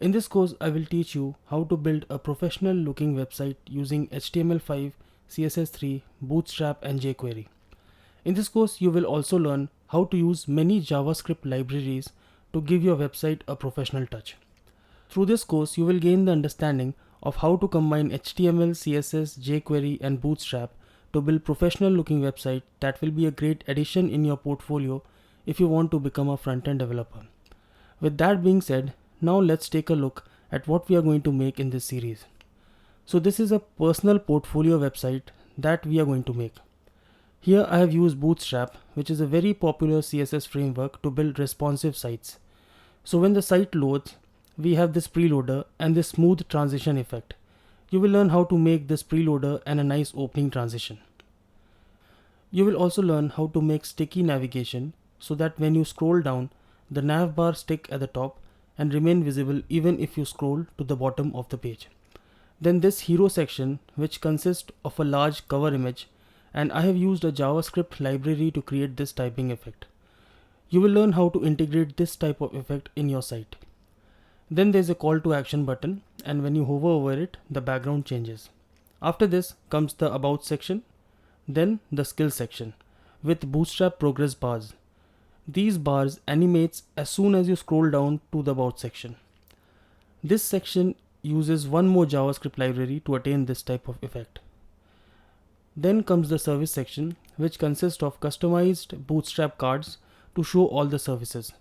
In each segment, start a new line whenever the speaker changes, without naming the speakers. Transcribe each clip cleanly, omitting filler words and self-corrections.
In this course, I will teach you how to build a professional looking website using HTML5, CSS3, Bootstrap and jQuery. In this course, you will also learn how to use many JavaScript libraries to give your website a professional touch. Through this course, you will gain the understanding of how to combine HTML, CSS, jQuery and Bootstrap to build professional looking website that will be a great addition in your portfolio if you want to become a front-end developer. With that being said, now let's take a look at what we are going to make in this series. So this is a personal portfolio website that we are going to make. Here I have used Bootstrap, which is a very popular CSS framework to build responsive sites. So when the site loads, we have this preloader and this smooth transition effect. You will learn how to make this preloader and a nice opening transition. You will also learn how to make sticky navigation so that when you scroll down, the nav bar stick at the top and remain visible even if you scroll to the bottom of the page. Then this hero section, which consists of a large cover image, and I have used a JavaScript library to create this typing effect. You will learn how to integrate this type of effect in your site. Then there's a call to action button, and when you hover over it, the background changes. After this comes the about section, then the skills section with Bootstrap progress bars. These bars animates as soon as you scroll down to the about section. This section uses one more JavaScript library to attain this type of effect. Then comes the service section, which consists of customized Bootstrap cards to show all the services.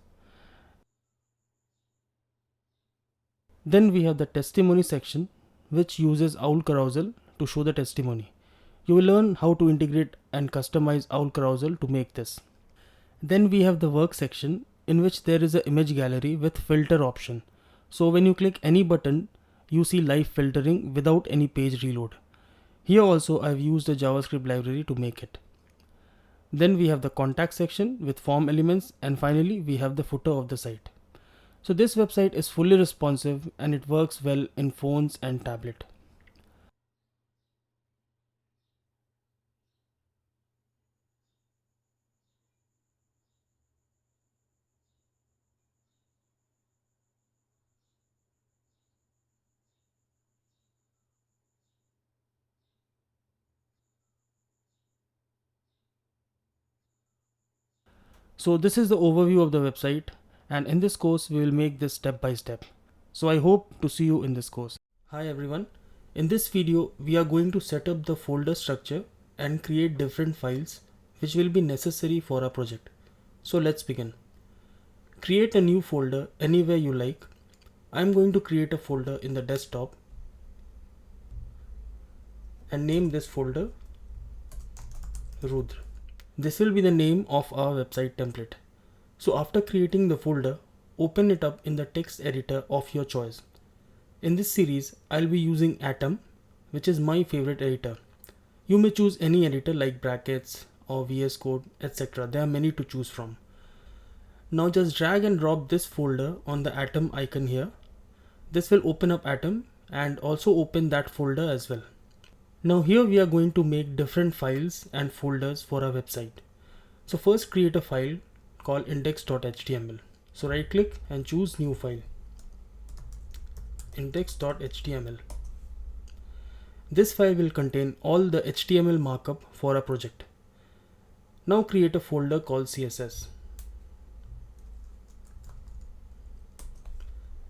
Then we have the testimony section, which uses owl carousel to show the testimony. You will learn how to integrate and customize owl carousel to make this. Then we have the work section, in which there is an image gallery with filter option. So when you click any button, you see live filtering without any page reload. Here also I've used a JavaScript library to make it. Then we have the contact section with form elements, and finally we have the footer of the site. So this website is fully responsive and it works well in phones and tablet. So this is the overview of the website, and in this course we will make this step by step. So I hope to see you in this course. Hi everyone. In this video we are going to set up the folder structure and create different files which will be necessary for our project. So let's begin. Create a new folder anywhere you like. I'm going to create a folder in the desktop and name this folder Rudra. This will be the name of our website template. So after creating the folder, open it up in the text editor of your choice. In this series, I'll be using Atom, which is my favorite editor. You may choose any editor like Brackets or VS Code, etc. There are many to choose from. Now just drag and drop this folder on the Atom icon here. This will open up Atom and also open that folder as well. Now here we are going to make different files and folders for our website. So first create a file called index.html. So right click and choose new file, index.html. This file will contain all the HTML markup for our project. Now create a folder called CSS.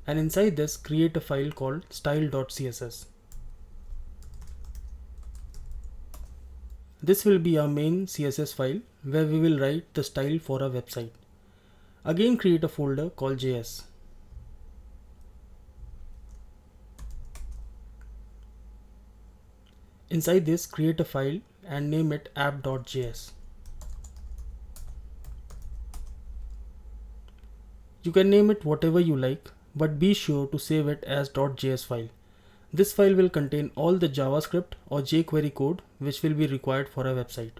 And inside this create a file called style.css. This will be our main CSS file where we will write the style for our website. Again create a folder called JS. Inside this create a file and name it app.js. You can name it whatever you like, but be sure to save it as .js file. This file will contain all the JavaScript or jQuery code which will be required for our website.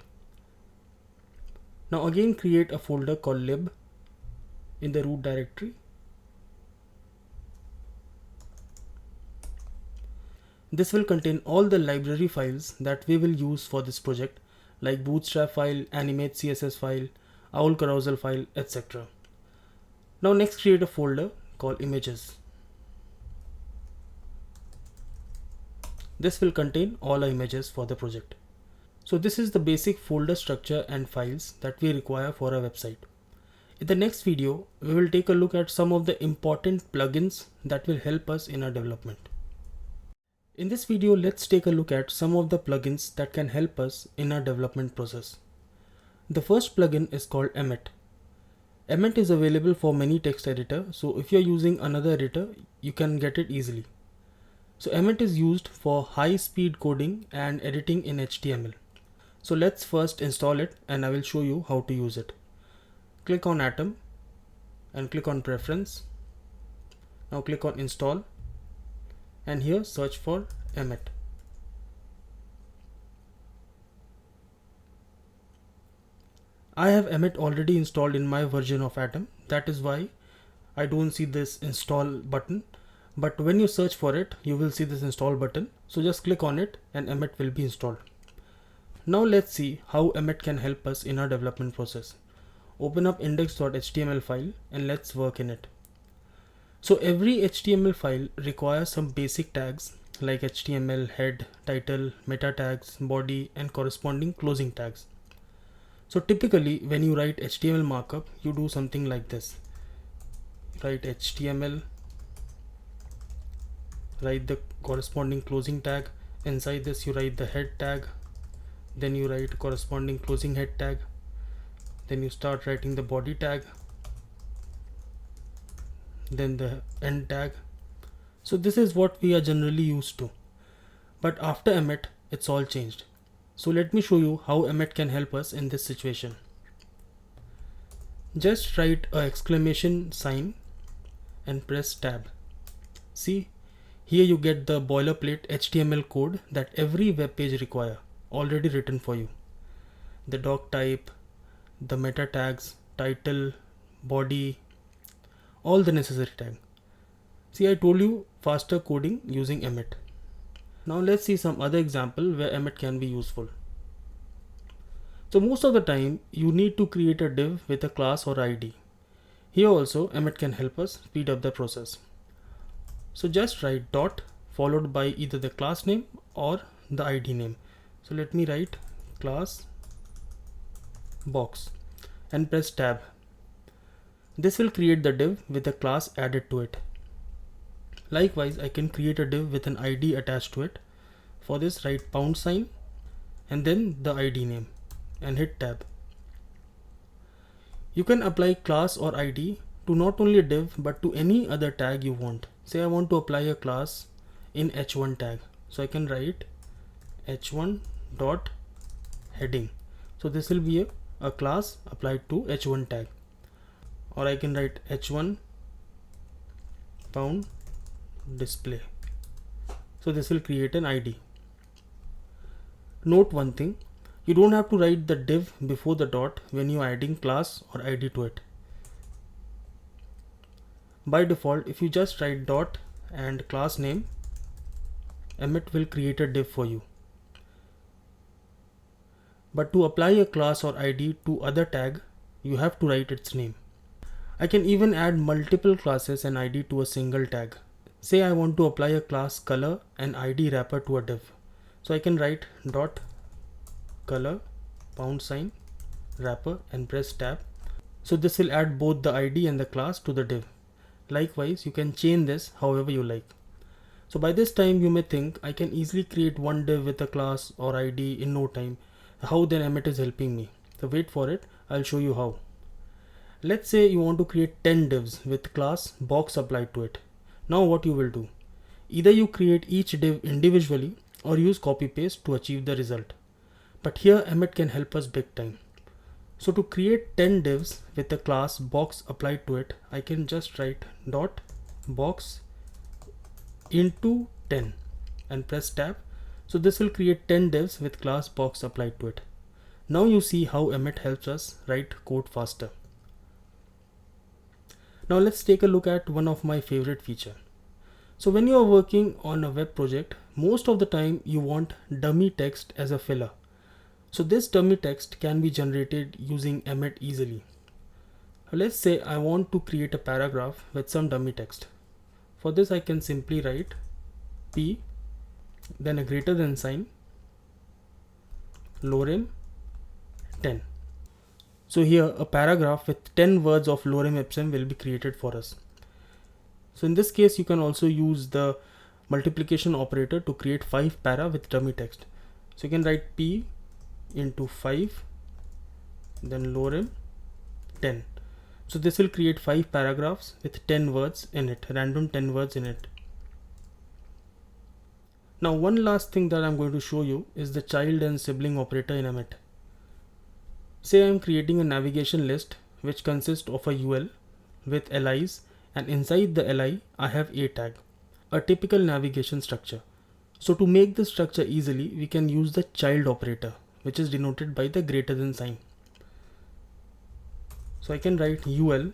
Now again create a folder called lib in the root directory. This will contain all the library files that we will use for this project, like Bootstrap file, Animate CSS file, owl carousel file, etc. Now next create a folder called images. This will contain all our images for the project. So this is the basic folder structure and files that we require for our website. In the next video, we will take a look at some of the important plugins that will help us in our development. In this video, let's take a look at some of the plugins that can help us in our development process. The first plugin is called Emmet. Emmet is available for many text editor, so if you're using another editor, you can get it easily. So Emmet is used for high-speed coding and editing in HTML. So let's first install it and I will show you how to use it. Click on Atom and click on Preference. Now click on Install and here search for Emmet. I have Emmet already installed in my version of Atom. That is why I don't see this install button. But when you search for it, you will see this install button. So just click on it and Emmet will be installed. Now let's see how Emmet can help us in our development process. Open up index.html file and let's work in it. So every HTML file requires some basic tags like HTML, head, title, meta tags, body, and corresponding closing tags. So typically when you write HTML markup, you do something like this. Write HTML, write the corresponding closing tag. Inside this you write the head tag, then you write corresponding closing head tag, then you start writing the body tag, then the end tag. So this is what we are generally used to, but after Emmet it's all changed. So let me show you how Emmet can help us in this situation. Just write a exclamation sign and press tab. See, here you get the boilerplate HTML code that every web page requires, already written for you. The doc type, the meta tags, title, body, all the necessary tags. See, I told you faster coding using Emmet. Now let's see some other example where Emmet can be useful. So most of the time you need to create a div with a class or ID. Here also Emmet can help us speed up the process. So just write dot followed by either the class name or the ID name. So let me write class box and press tab. This will create the div with a class added to it. Likewise, I can create a div with an ID attached to it. For this, write £sign and then the ID name and hit tab. You can apply class or ID to not only a div but to any other tag you want. Say I want to apply a class in h1 tag. So I can write h1 dot heading. So this will be a class applied to h1 tag. Or I can write h1 pound display. So this will create an ID. Note one thing, you don't have to write the div before the dot when you are adding class or ID to it. By default, if you just write dot and class name, Emmet will create a div for you. But to apply a class or ID to other tag, you have to write its name. I can even add multiple classes and ID to a single tag. Say I want to apply a class color and ID wrapper to a div. So I can write dot color £sign wrapper and press tab. So this will add both the ID and the class to the div. Likewise, you can chain this however you like. So by this time you may think I can easily create one div with a class or ID in no time. How then Emmet is helping me? So wait for it, I'll show you how. Let's say you want to create 10 divs with class box applied to it. Now what you will do? Either you create each div individually or use copy paste to achieve the result. But here Emmet can help us big time. So to create 10 divs with the class box applied to it, I can just write dot box into 10 and press tab. So this will create 10 divs with class box applied to it. Now you see how Emmet helps us write code faster. Now let's take a look at one of my favorite feature. So when you are working on a web project, most of the time you want dummy text as a filler. So this dummy text can be generated using Emmet easily. Let's say I want to create a paragraph with some dummy text. For this I can simply write p then a greater than sign, lorem 10. So here a paragraph with 10 words of lorem ipsum will be created for us. So in this case, you can also use the multiplication operator to create 5 para with dummy text. So you can write p into 5, then lorem 10. So this will create 5 paragraphs with 10 words in it, random 10 words in it. Now one last thing that I'm going to show you is the child and sibling operator in Emmet. Say I'm creating a navigation list which consists of a UL with LIs, and inside the LI I have a tag, a typical navigation structure. So to make this structure easily, we can use the child operator, which is denoted by the greater than sign. So I can write UL,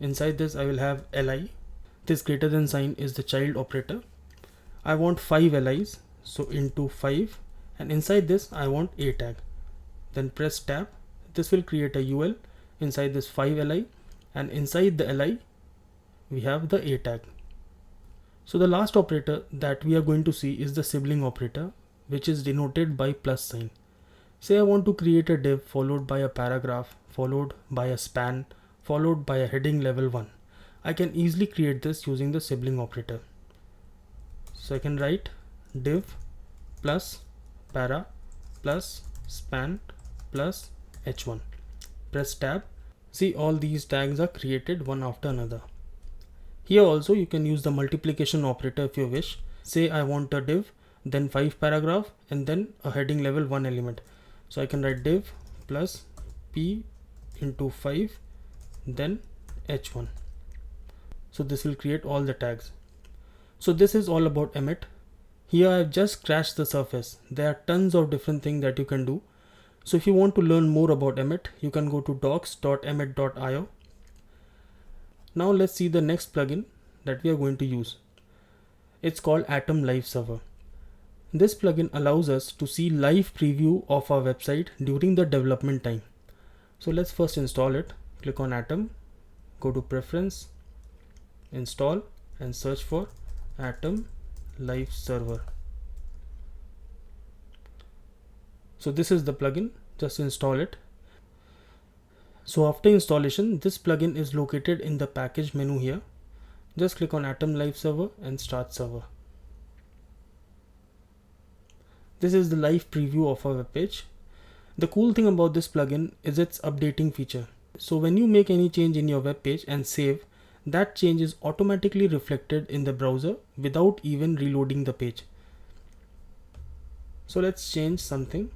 inside this I will have LI, this greater than sign is the child operator. I want 5 LIs, so into 5, and inside this I want a tag. Then press tab, this will create a UL, inside this 5 LI, and inside the LI we have the a tag. So the last operator that we are going to see is the sibling operator, which is denoted by plus sign. Say I want to create a div followed by a paragraph, followed by a span, followed by a heading level 1. I can easily create this using the sibling operator. So I can write div plus para plus span plus h1. Press tab. See, all these tags are created one after another. Here also you can use the multiplication operator if you wish. Say I want a div, then 5 paragraph, and then a heading level 1 element. So I can write div plus p into 5, then h1. So this will create all the tags. So this is all about Emmet. Here I have just scratched the surface. There are tons of different things that you can do. So if you want to learn more about Emmet, you can go to docs.emmet.io. Now let's see the next plugin that we are going to use. It's called Atom Live Server. This plugin allows us to see live preview of our website during the development time. So let's first install it. Click on Atom, go to Preference, Install, and search for Atom Live Server. So this is the plugin, just install it. So after installation, this plugin is located in the package menu here. Just click on Atom Live Server and start server. This is the live preview of our web page. The cool thing about this plugin is its updating feature. So when you make any change in your web page and save, that change is automatically reflected in the browser without even reloading the page. So let's change something.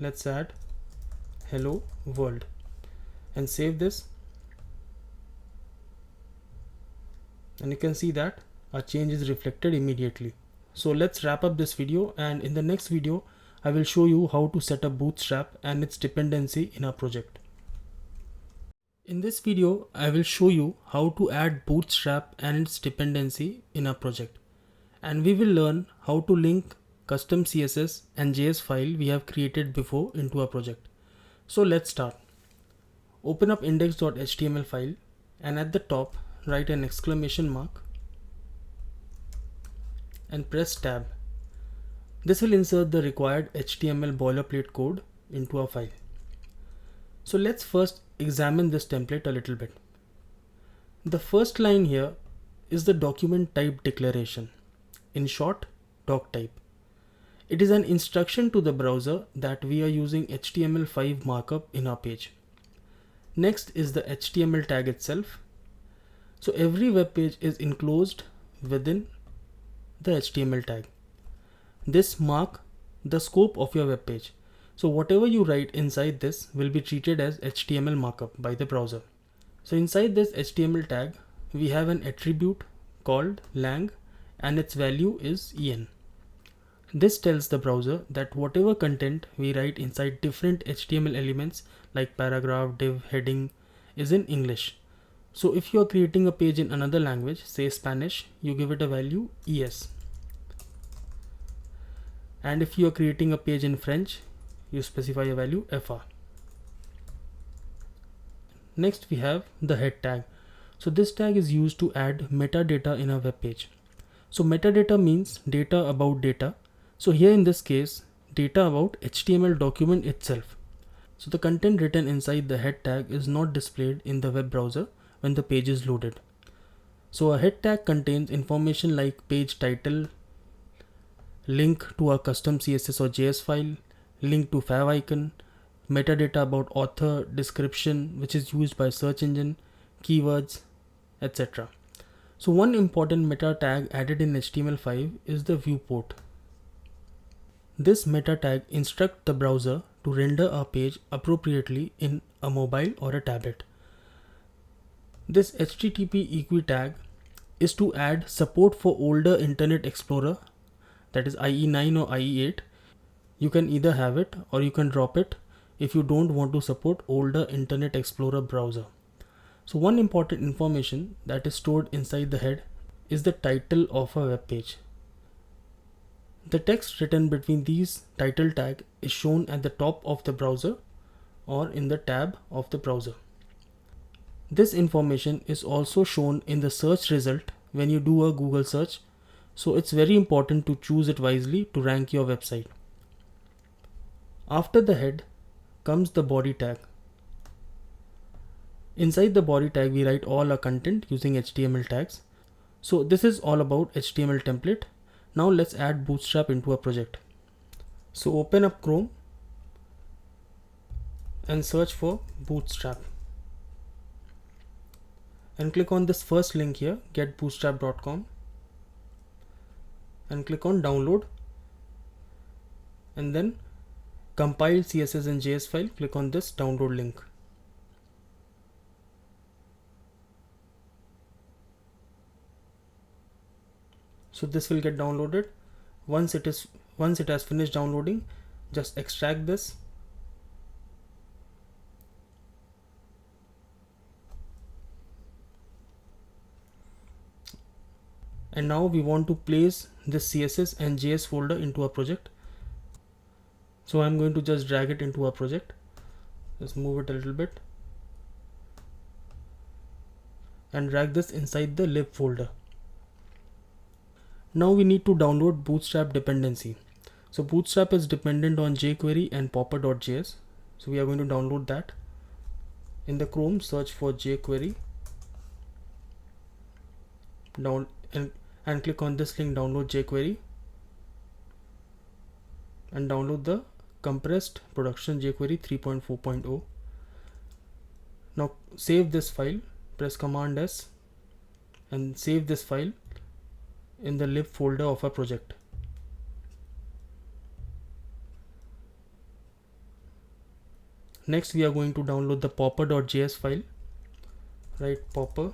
Let's add hello world and save this. And you can see that our change is reflected immediately. So let's wrap up this video, and in the next video I will show you how to set up Bootstrap and its dependency in our project. In this video I will show you how to add Bootstrap and its dependency in our project, and we will learn how to link custom CSS and JS file we have created before into our project. So let's start. Open up index.html file and at the top write an exclamation mark and press tab. This will insert the required HTML boilerplate code into our file. So let's first examine this template a little bit. The first line here is the document type declaration. In short, doc type. It is an instruction to the browser that we are using HTML5 markup in our page. Next is the HTML tag itself. So every web page is enclosed within the HTML tag. This marks the scope of your web page. So whatever you write inside this will be treated as HTML markup by the browser. So inside this HTML tag, we have an attribute called lang and its value is en. This tells the browser that whatever content we write inside different HTML elements like paragraph, div, heading is in English. So if you are creating a page in another language, say Spanish, you give it a value es. And if you are creating a page in French, you specify a value fr. Next we have the head tag. So this tag is used to add metadata in a web page. So metadata means data about data. So here in this case, data about HTML document itself. So the content written inside the head tag is not displayed in the web browser when the page is loaded. So a head tag contains information like page title, link to a custom CSS or JS file, link to fav icon, metadata about author, description which is used by search engine, keywords, etc. So one important meta tag added in HTML5 is the viewport. This meta tag instructs the browser to render a page appropriately in a mobile or a tablet. This HTTP eq tag is to add support for older Internet Explorer, that is IE9 or IE8. You can either have it or you can drop it if you don't want to support older Internet Explorer browser. So one important information that is stored inside the head is the title of a web page. The text written between these title tag is shown at the top of the browser or in the tab of the browser. This information is also shown in the search result when you do a Google search, so it's very important to choose it wisely to rank your website. After the head comes the body tag. Inside the body tag we write all our content using HTML tags. So this is all about HTML template. Now let's add Bootstrap into a project. So open up Chrome and search for Bootstrap and click on this first link here, getbootstrap.com, and click on download, and then compile CSS and JS file, click on this download link. So this will get downloaded. Once it has finished downloading, just extract this and now we want to place this CSS and JS folder into a project. So I'm going to just drag it into a project. Just move it a little bit and drag this inside the lib folder. Now we need to download Bootstrap dependency. So Bootstrap is dependent on jQuery and popper.js. So we are going to download that. In the Chrome, search for jQuery and click on this link, download jQuery, and download the compressed production jQuery 3.4.0. Now save this file, press Command S and save this file in the lib folder of our project. Next we are going to download the popper.js file. Write popper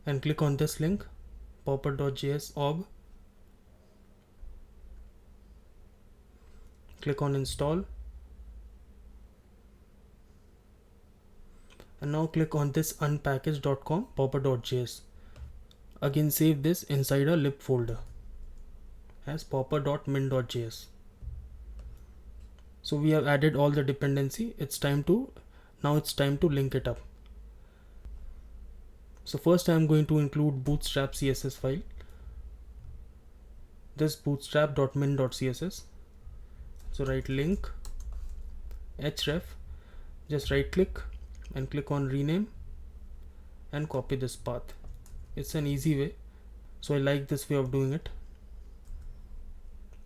and click on this link, popper.js org. Click on install and now click on this unpackage.com popper.js. Again save this inside a lib folder as popper.min.js. So we have added all the dependency. Now it's time to link it up. So first I am going to include Bootstrap CSS file, this bootstrap.min.css. So write link href, just right click and click on rename and copy this path. It's an easy way, so I like this way of doing it,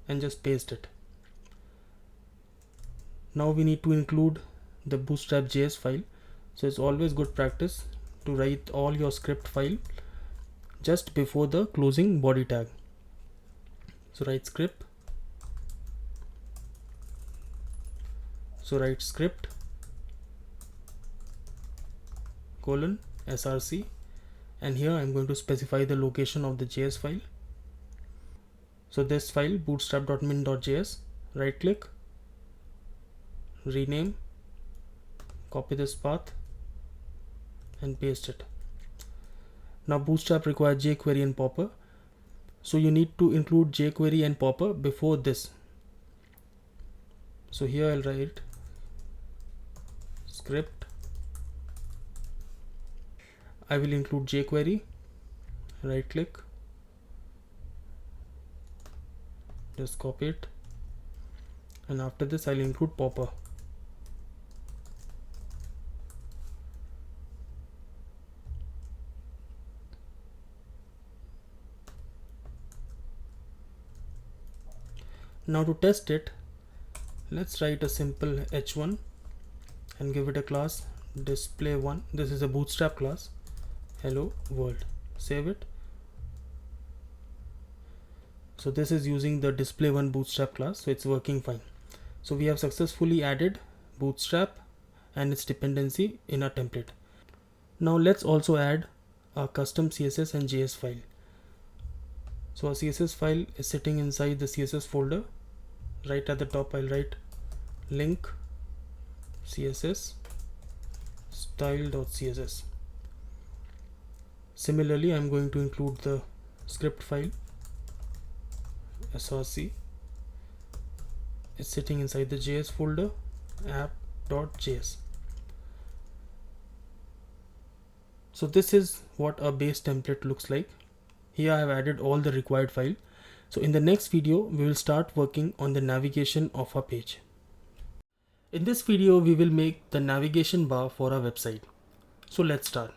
and just paste it. Now we need to include the Bootstrap.js file. So it's always good practice to write all your script file just before the closing body tag. So write script. So write script colon src, and here I'm going to specify the location of the JS file. So this file bootstrap.min.js, right click, rename, copy this path and paste it. Now Bootstrap requires jQuery and popper, so you need to include jQuery and popper before this. So here I'll write script. I will include jQuery, right click, just copy it, and after this I'll include popper. Now to test it, let's write a simple h1 and give it a class display1. This is a bootstrap class. Hello world. Save it. So this is using the display1 bootstrap class, so it's working fine. So we have successfully added bootstrap and its dependency in our template. Now let's also add a custom CSS and JS file. So our CSS file is sitting inside the CSS folder. Right at the top I'll write link CSS style.css. Similarly, I'm going to include the script file src. It's sitting inside the JS folder app.js. So this is what a base template looks like. Here I have added all the required file. So in the next video, we will start working on the navigation of our page. In this video, we will make the navigation bar for our website. So let's start.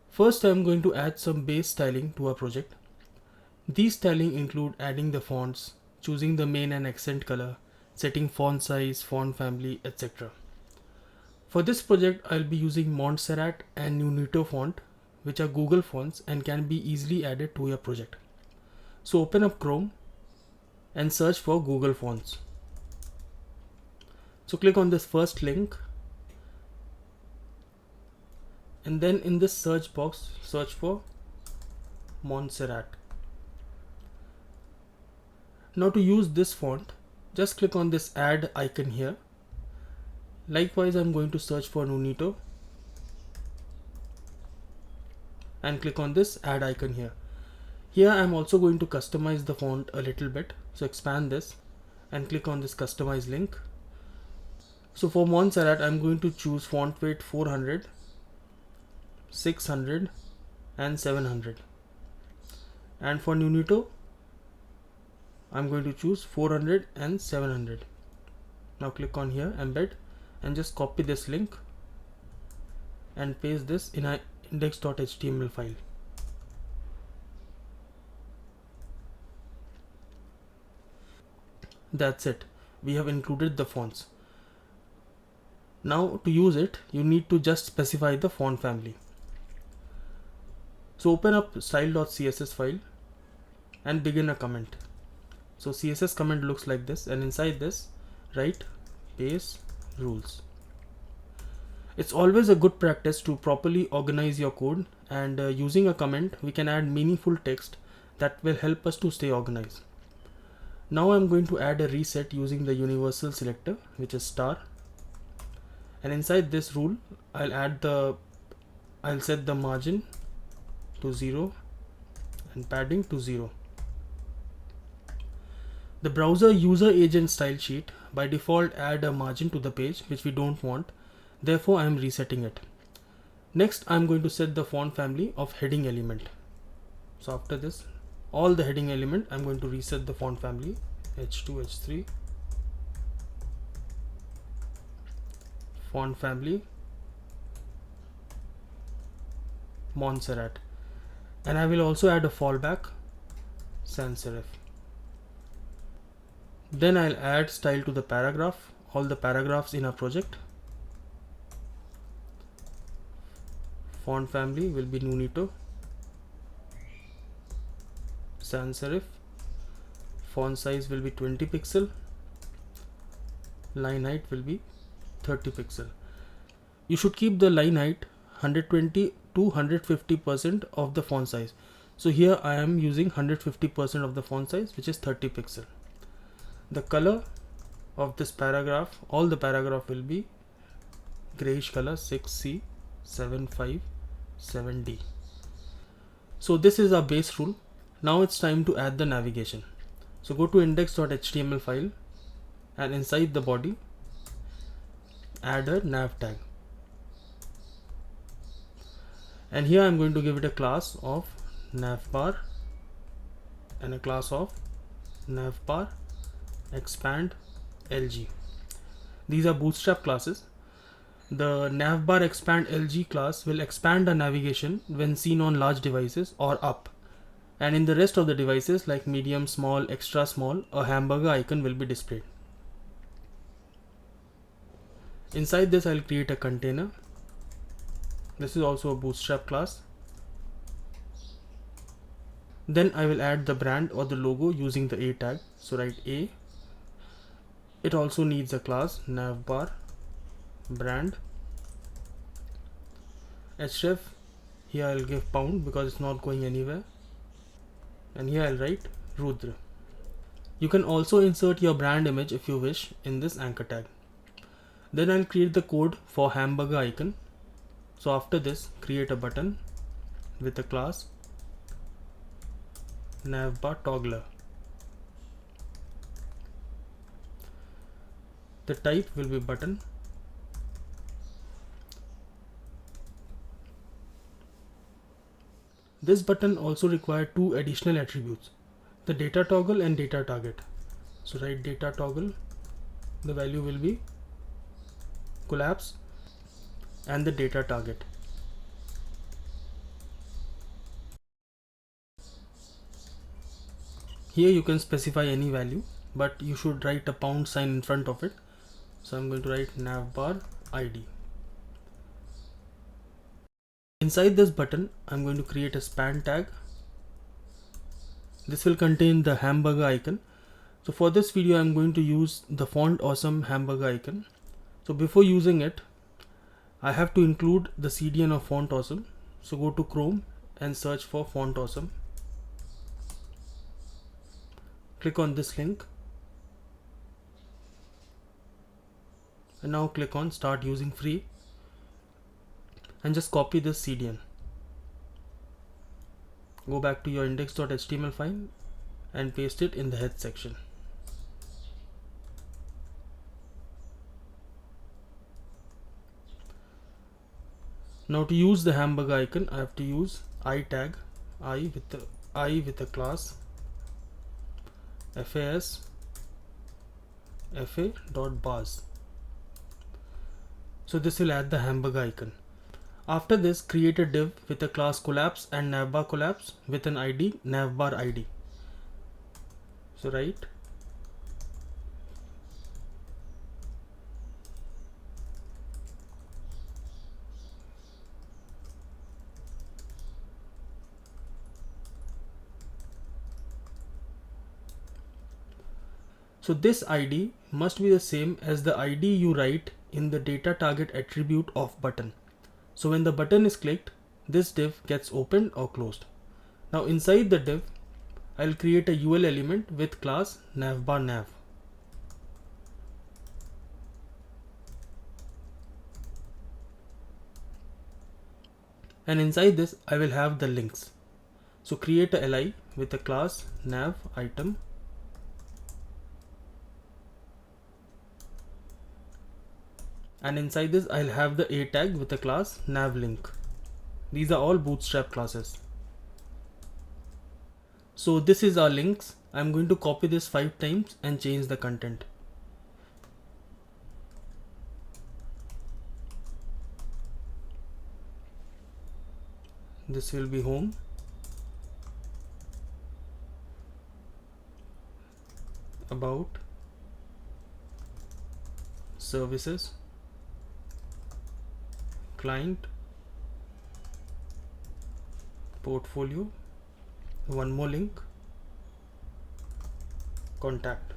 First, I am going to add some base styling to our project. These styling include adding the fonts, choosing the main and accent color, setting font size, font family, etc. For this project, I'll be using Montserrat and Nunito font, which are Google fonts and can be easily added to your project. So open up Chrome and search for Google Fonts. So click on this first link and then in this search box search for Montserrat. Now to use this font, just click on this add icon here. Likewise, I'm going to search for Nunito and click on this add icon here. Here I'm also going to customize the font a little bit. So expand this and click on this customize link. So for Montserrat, I'm going to choose font weight 400, 600 and 700. And for Nunito, I'm going to choose 400 and 700. Now click on here, embed, and just copy this link and paste this in our index.html file. That's it. We have included the fonts. Now to use it, you need to just specify the font family. So open up style.css file and begin a comment. So CSS comment looks like this, and inside this write base rules. It's always a good practice to properly organize your code, and using a comment we can add meaningful text that will help us to stay organized. Now I'm going to add a reset using the universal selector, which is star, and inside this rule I'll set the margin to 0 and padding to 0. The browser user agent style sheet by default add a margin to the page, which we don't want. Therefore I am resetting it. Next I'm going to set the font family of heading element. So after this, all the heading element, I'm going to reset the font family H2, H3, font family Montserrat, and I will also add a fallback sans serif. Then I'll add style to the paragraph, all the paragraphs in our project. Font family will be Nunito, sans serif, font size will be 20 pixel, line height will be 30 pixel. You should keep the line height 120 to 150% of the font size. So here I am using 150% of the font size, which is 30 pixel. The color of this paragraph, all the paragraph will be grayish color 6C 757D. So this is our base rule. Now it's time to add the navigation. So go to index.html file and inside the body add a nav tag. And here I'm going to give it a class of navbar and a class of navbar expand lg. These are Bootstrap classes. The navbar expand lg class will expand the navigation when seen on large devices or up, and in the rest of the devices like medium, small, extra small, a hamburger icon will be displayed. Inside this I'll create a container. This is also a Bootstrap class. Then I will add the brand or the logo using the A tag. So write A. It also needs a class navbar brand. href, here I'll give pound because it's not going anywhere. And here I'll write Rudra. You can also insert your brand image if you wish in this anchor tag. Then I'll create the code for hamburger icon. So after this, create a button with a class navbar toggler. The type will be button. This button also requires two additional attributes, the data toggle and data target. So write data toggle, the value will be collapse, and the data target. Here you can specify any value, but you should write a pound sign in front of it. So I'm going to write navbar ID. Inside this button, I'm going to create a span tag. This will contain the hamburger icon. So for this video, I'm going to use the font awesome hamburger icon. So before using it, I have to include the CDN of font awesome. So go to Chrome and search for font awesome. Click on this link. And now click on start using free. And just copy this CDN. Go back to your index.html file and paste it in the head section. Now to use the hamburger icon, I have to use I tag, I with the class FAS fa.bars. So this will add the hamburger icon. After this, create a div with a class collapse and navbar collapse with an ID navbar ID. So write so this ID must be the same as the ID you write in the data target attribute of button. So when the button is clicked, this div gets opened or closed. Now inside the div, I'll create a UL element with class navbar nav. And inside this, I will have the links. So create a li with a class nav item. And inside this, I'll have the A tag with a class navlink. These are all Bootstrap classes. So this is our links. I'm going to copy this 5 times and change the content. This will be home. About. Services. Client. Portfolio. One more link. Contact.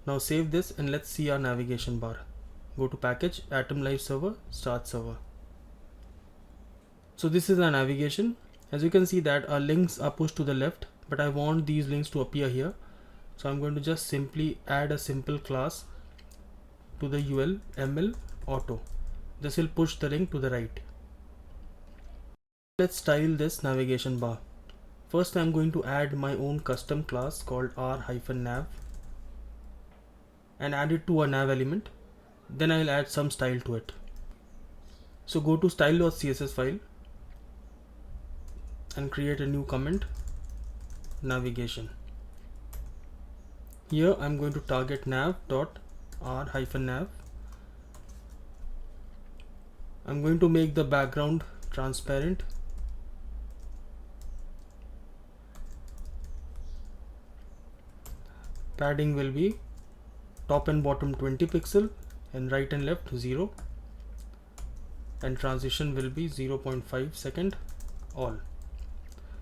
Now save this and let's see our navigation bar. Go to package, Atom Live Server, start server. So this is our navigation. As you can see that our links are pushed to the left, but I want these links to appear here. So I'm going to just simply add a simple class to the UL ML auto. This will push the link to the right. Let's style this navigation bar. First, I'm going to add my own custom class called r-nav and add it to a nav element. Then I'll add some style to it. So go to style.css file, and create a new comment, navigation. Here I'm going to target nav.r-nav. I'm going to make the background transparent. Padding will be top and bottom 20 pixel and right and left 0, and transition will be 0.5 second all.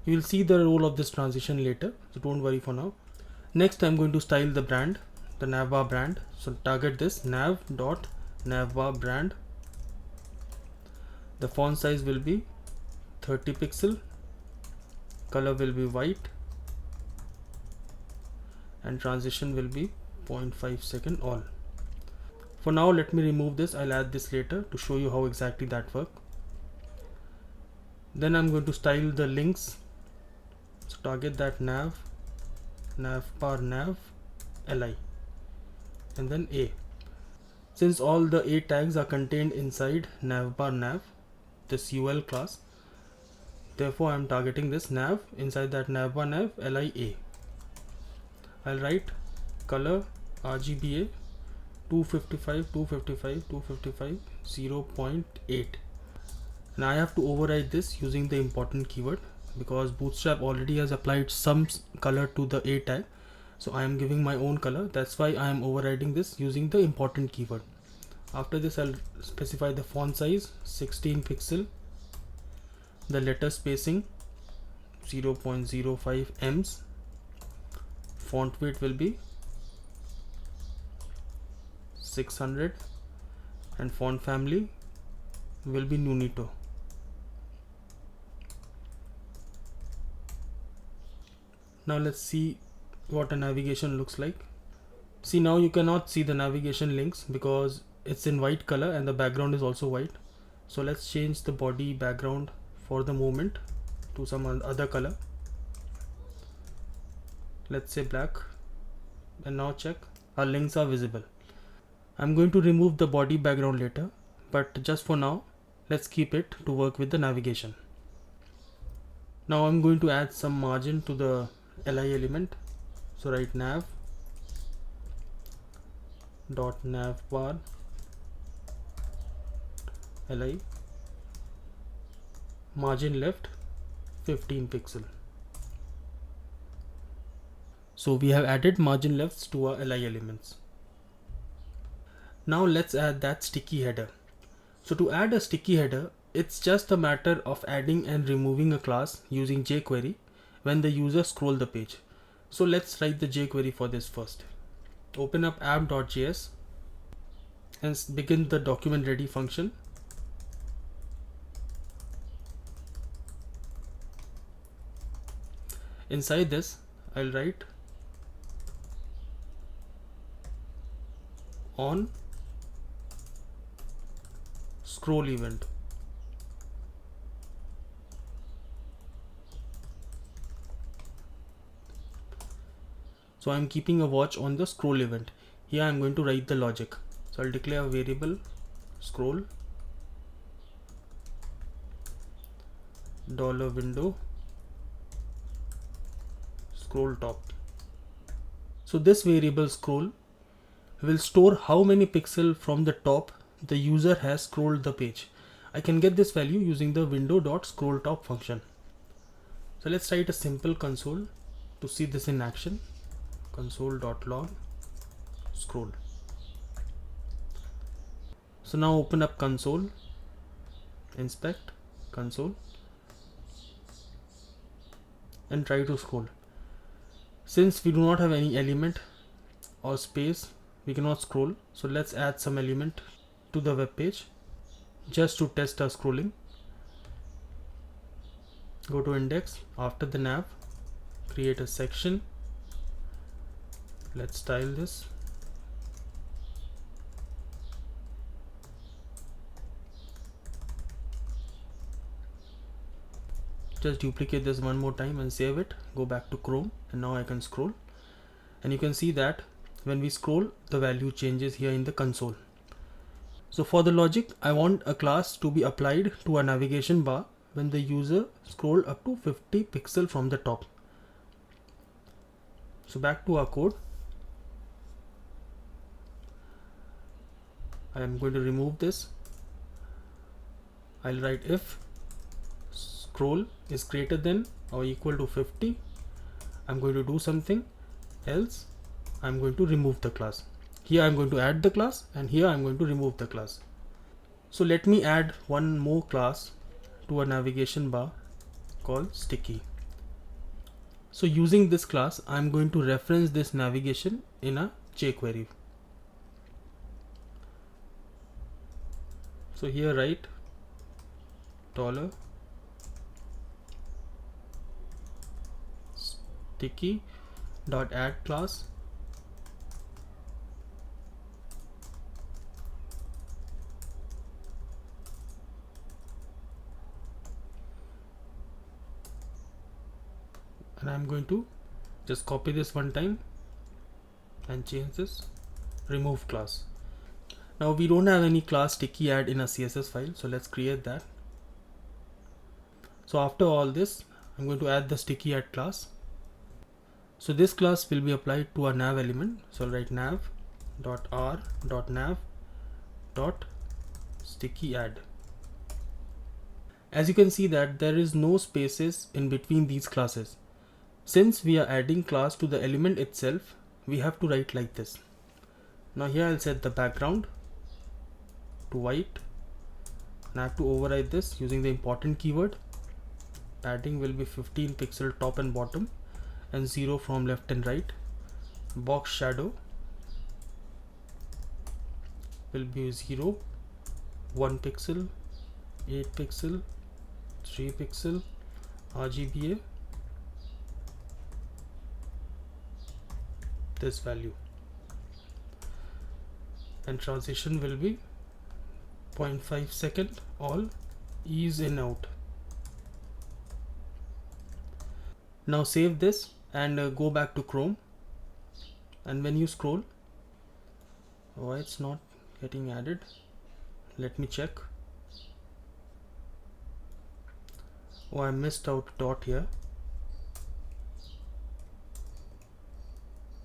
You will see the role of this transition later, so don't worry for now. Next I'm going to style the brand, the navbar brand. So target this nav.navbar brand. The font size will be 30 pixel, color will be white, and transition will be 0.5 second all. For now let me remove this, I'll add this later to show you how exactly that works. Then I'm going to style the links. So target that navbar nav li, and then a. Since all the a tags are contained inside navbar nav, this ul class, therefore I'm targeting this nav inside that navbar nav li a. I'll write color RGBA 255 255 255 0.8, and I have to override this using the important keyword because Bootstrap already has applied some color to the a tag, so I am giving my own color. That's why I am overriding this using the important keyword. After this I'll specify the font size 16 pixel, the letter spacing 0.05 ems, font weight will be 600, and font family will be Nunito. Now let's see what a navigation looks like. See, now you cannot see the navigation links because it's in white color and the background is also white. So let's change the body background for the moment to some other color. Let's say black, and now check, our links are visible. I'm going to remove the body background later, but just for now let's keep it to work with the navigation. Now I'm going to add some margin to the li element. So write nav.navbar li, margin left 15 pixel. So we have added margin lefts to our li elements. Now let's add that sticky header. So to add a sticky header, it's just a matter of adding and removing a class using jQuery when the user scrolls the page. So let's write the jQuery for this first. Open up app.js and begin the document ready function. Inside this I'll write on scroll event. So I'm keeping a watch on the scroll event. Here I'm going to write the logic. So I'll declare a variable scroll $window scroll top. So this variable scroll will store how many pixels from the top the user has scrolled the page. I can get this value using the window.scrollTop function. So let's write a simple console to see this in action. Console.log scroll. So now open up console, inspect console, and try to scroll. Since we do not have any element or space, we cannot scroll. So let's add some element to the web page just to test our scrolling. Go to index, after the nav, create a section. Let's style this. Just duplicate this one more time and save it. Go back to Chrome, and now I can scroll. And you can see that when we scroll, the value changes here in the console. So for the logic, I want a class to be applied to a navigation bar when the user scroll up to 50 pixels from the top. So back to our code. I am going to remove this. I'll write if scroll is greater than or equal to 50. I'm going to do something else. I'm going to remove the class. Here I'm going to add the class, and here I'm going to remove the class. So let me add one more class to a navigation bar called sticky. So using this class, I'm going to reference this navigation in a jQuery. So here write $sticky.add class and I'm going to just copy this one time and change this remove class. Now we don't have any class sticky add in a CSS file, so let's create that. So after all this, I'm going to add the sticky add class. So this class will be applied to a nav element. So I'll write nav.r.nav.stickyAdd. As you can see that there is no spaces in between these classes. Since we are adding class to the element itself, we have to write like this. Now here I'll set the background to white, and I have to override this using the important keyword. Padding will be 15 pixel top and bottom and 0 from left and right. Box shadow will be 0, 1 pixel, 8 pixel, 3 pixel, RGBA this value, and transition will be 0.5 second, all ease in out. Now save this and go back to Chrome, and when you scroll, why it's not getting added? Let me check. Oh, I missed out dot here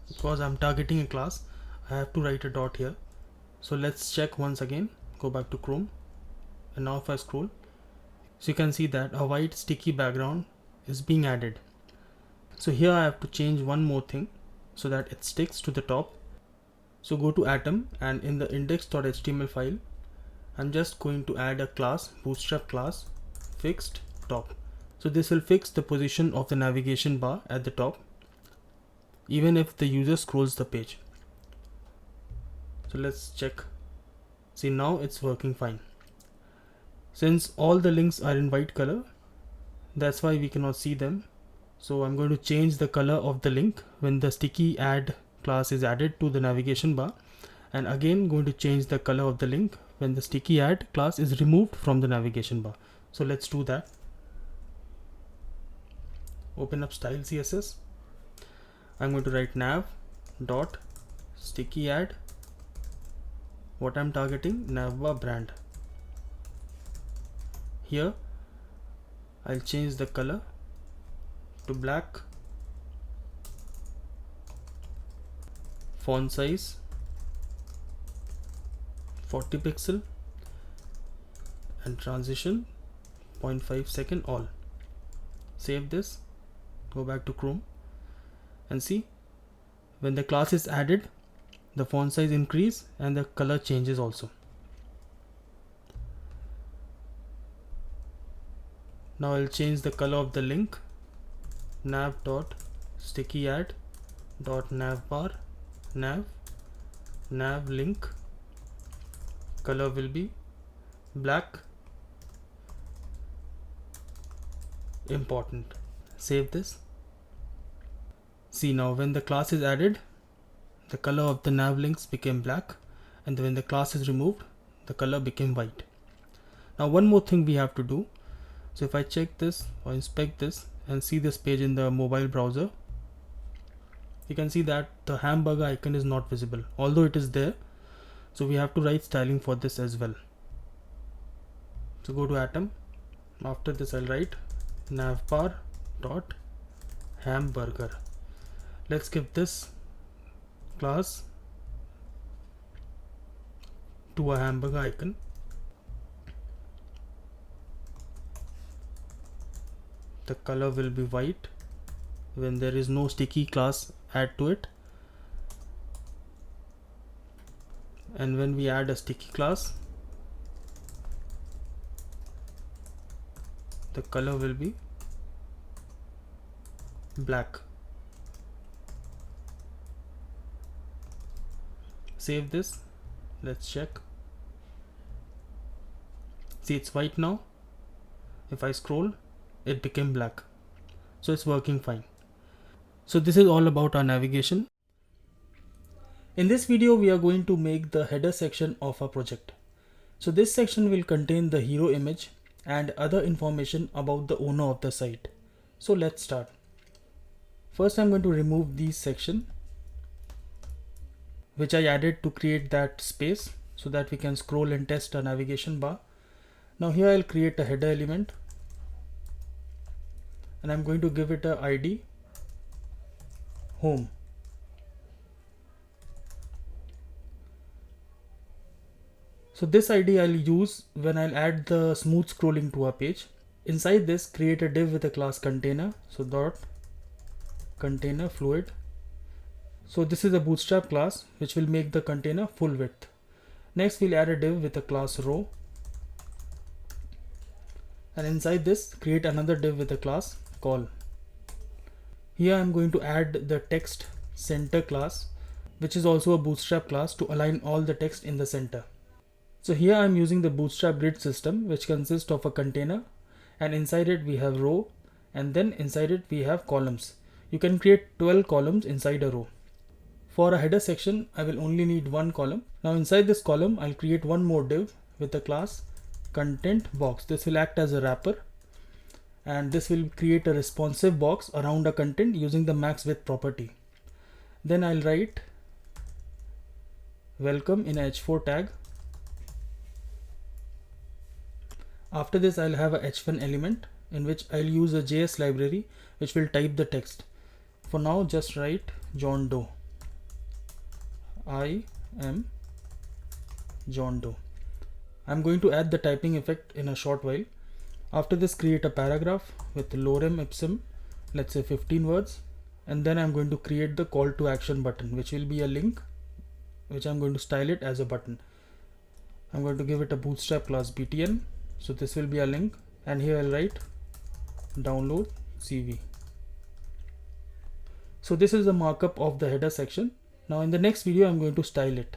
because I'm targeting a class. I have to write a dot here. So let's check once again. Go back to Chrome, and now if I scroll, so you can see that a white sticky background is being added. So here I have to change one more thing so that it sticks to the top. So go to Atom, and in the index.html file, I'm just going to add a class, Bootstrap class, fixed top. So this will fix the position of the navigation bar at the top, even if the user scrolls the page. So let's check. See, now it's working fine. Since all the links are in white color, that's why we cannot see them. So I'm going to change the color of the link when the sticky add class is added to the navigation bar, and again going to change the color of the link when the sticky add class is removed from the navigation bar. So let's do that. Open up style CSS. I'm going to write nav.stickyAdd. What I'm targeting, navbar brand. Here I'll change the color to black, font size 40 pixel, and transition 0.5 second all. Save this, go back to Chrome, and see, when the class is added, the font size increase and the color changes also. Now I'll change the color of the link, nav.stickyAdd.navbar nav link. Color will be black. Important. Save this. See, now when the class is added, the color of the nav links became black, and when the class is removed, the color became white. Now one more thing we have to do. So if I check this or inspect this and see this page in the mobile browser, you can see that the hamburger icon is not visible, although it is there. So we have to write styling for this as well. So go to Atom, After this I'll write navbar dot hamburger. Let's give this class to a hamburger icon. The color will be white when there is no sticky class add to it, and when we add a sticky class, the color will be black. Save this. Let's check. See, it's white now. If I scroll, it became black. So it's working fine. So this is all about our navigation. In this video, we are going to make the header section of our project. So this section will contain the hero image and other information about the owner of the site. So let's start. First, I'm going to remove these section, which I added to create that space so that we can scroll and test our navigation bar. Now here I'll create a header element, and I'm going to give it a ID home. So this ID I'll use when I'll add the smooth scrolling to our page. Inside this, create a div with a class container. So dot container fluid. So this is a Bootstrap class which will make the container full width. Next, we'll add a div with a class row. And inside this, create another div with a class call. Here I'm going to add the text center class, which is also a Bootstrap class, to align all the text in the center. So here I'm using the Bootstrap Grid system, which consists of a container, and inside it we have row, and then inside it we have columns. You can create 12 columns inside a row. For a header section, I will only need one column. Now inside this column, I'll create one more div with the class content box. This will act as a wrapper, and this will create a responsive box around a content using the max width property. Then I'll write welcome in a h4 tag. After this, I'll have a h1 element in which I'll use a JS library which will type the text. For now, just write John Doe. I am John Doe. I'm going to add the typing effect in a short while. After this, create a paragraph with lorem ipsum, let's say 15 words, and then I'm going to create the call to action button, which will be a link, which I'm going to style it as a button. I'm going to give it a Bootstrap class btn. So this will be a link, and here I'll write download CV. So this is the markup of the header section. Now in the next video, I'm going to style it.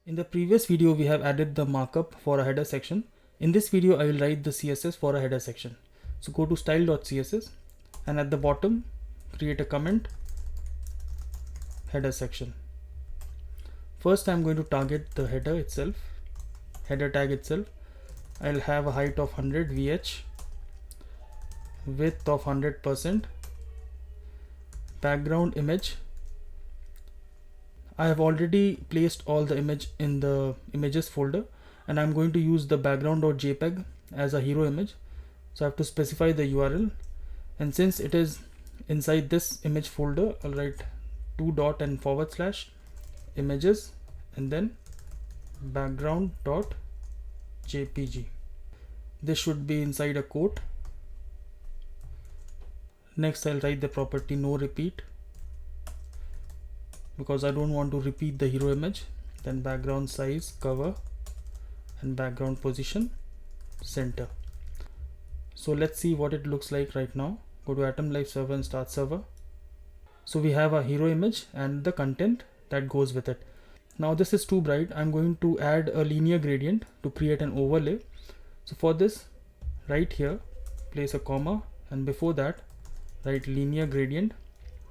In the previous video, we have added the markup for a header section. In this video, I will write the CSS for a header section. So go to style.css, and at the bottom, create a comment, header section. First, I'm going to target the header itself, header tag itself. I'll have a height of 100 VH, width of 100%, background image. I have already placed all the image in the images folder, and I'm going to use the background.jpg as a hero image. So I have to specify the URL, and since it is inside this image folder, I'll write 2 and / images, and then background.jpg. This should be inside a quote. Next, I'll write the property no repeat, because I don't want to repeat the hero image. Then background size, cover, and background position, center. So let's see what it looks like right now. Go to Atom Live server and start server. So we have a hero image and the content that goes with it. Now this is too bright. I'm going to add a linear gradient to create an overlay. So for this, right here, place a comma, and before that, write linear gradient.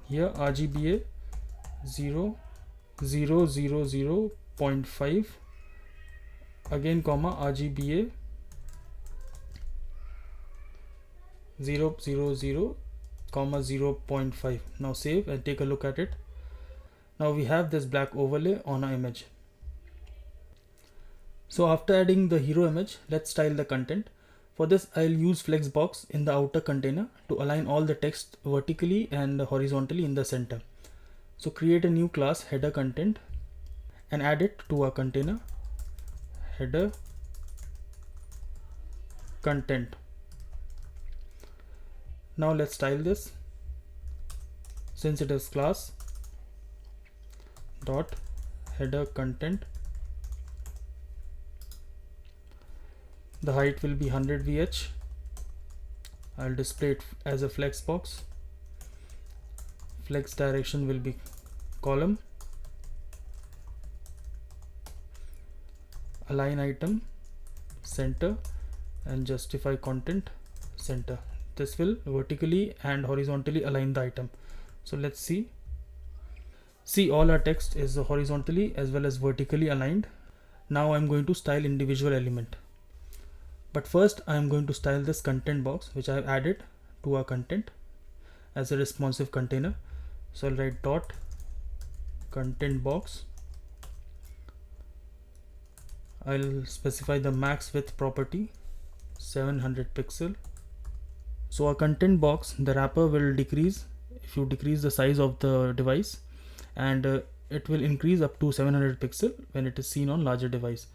Here RGBA 0.5, again comma RGBA 0.5. Now save and take a look at it. Now we have this black overlay on our image. So after adding the hero image, let's style the content. For this, I'll use Flexbox in the outer container to align all the text vertically and horizontally in the center. So create a new class, header content, and add it to our container, header content. Now let's style this. Since it is class dot header content, the height will be 100 VH. I'll display it as a flex box. Flex direction will be column. Align item center and justify content center. This will vertically and horizontally align the item. So let's see. See, all our text is horizontally as well as vertically aligned. Now I'm going to style individual element. But first I'm going to style this content box, which I've added to our content as a responsive container. So I'll write dot content box. I'll specify the max width property 700 pixel. So our content box, the wrapper will decrease if you decrease the size of the device, and it will increase up to 700 pixel when it is seen on larger device.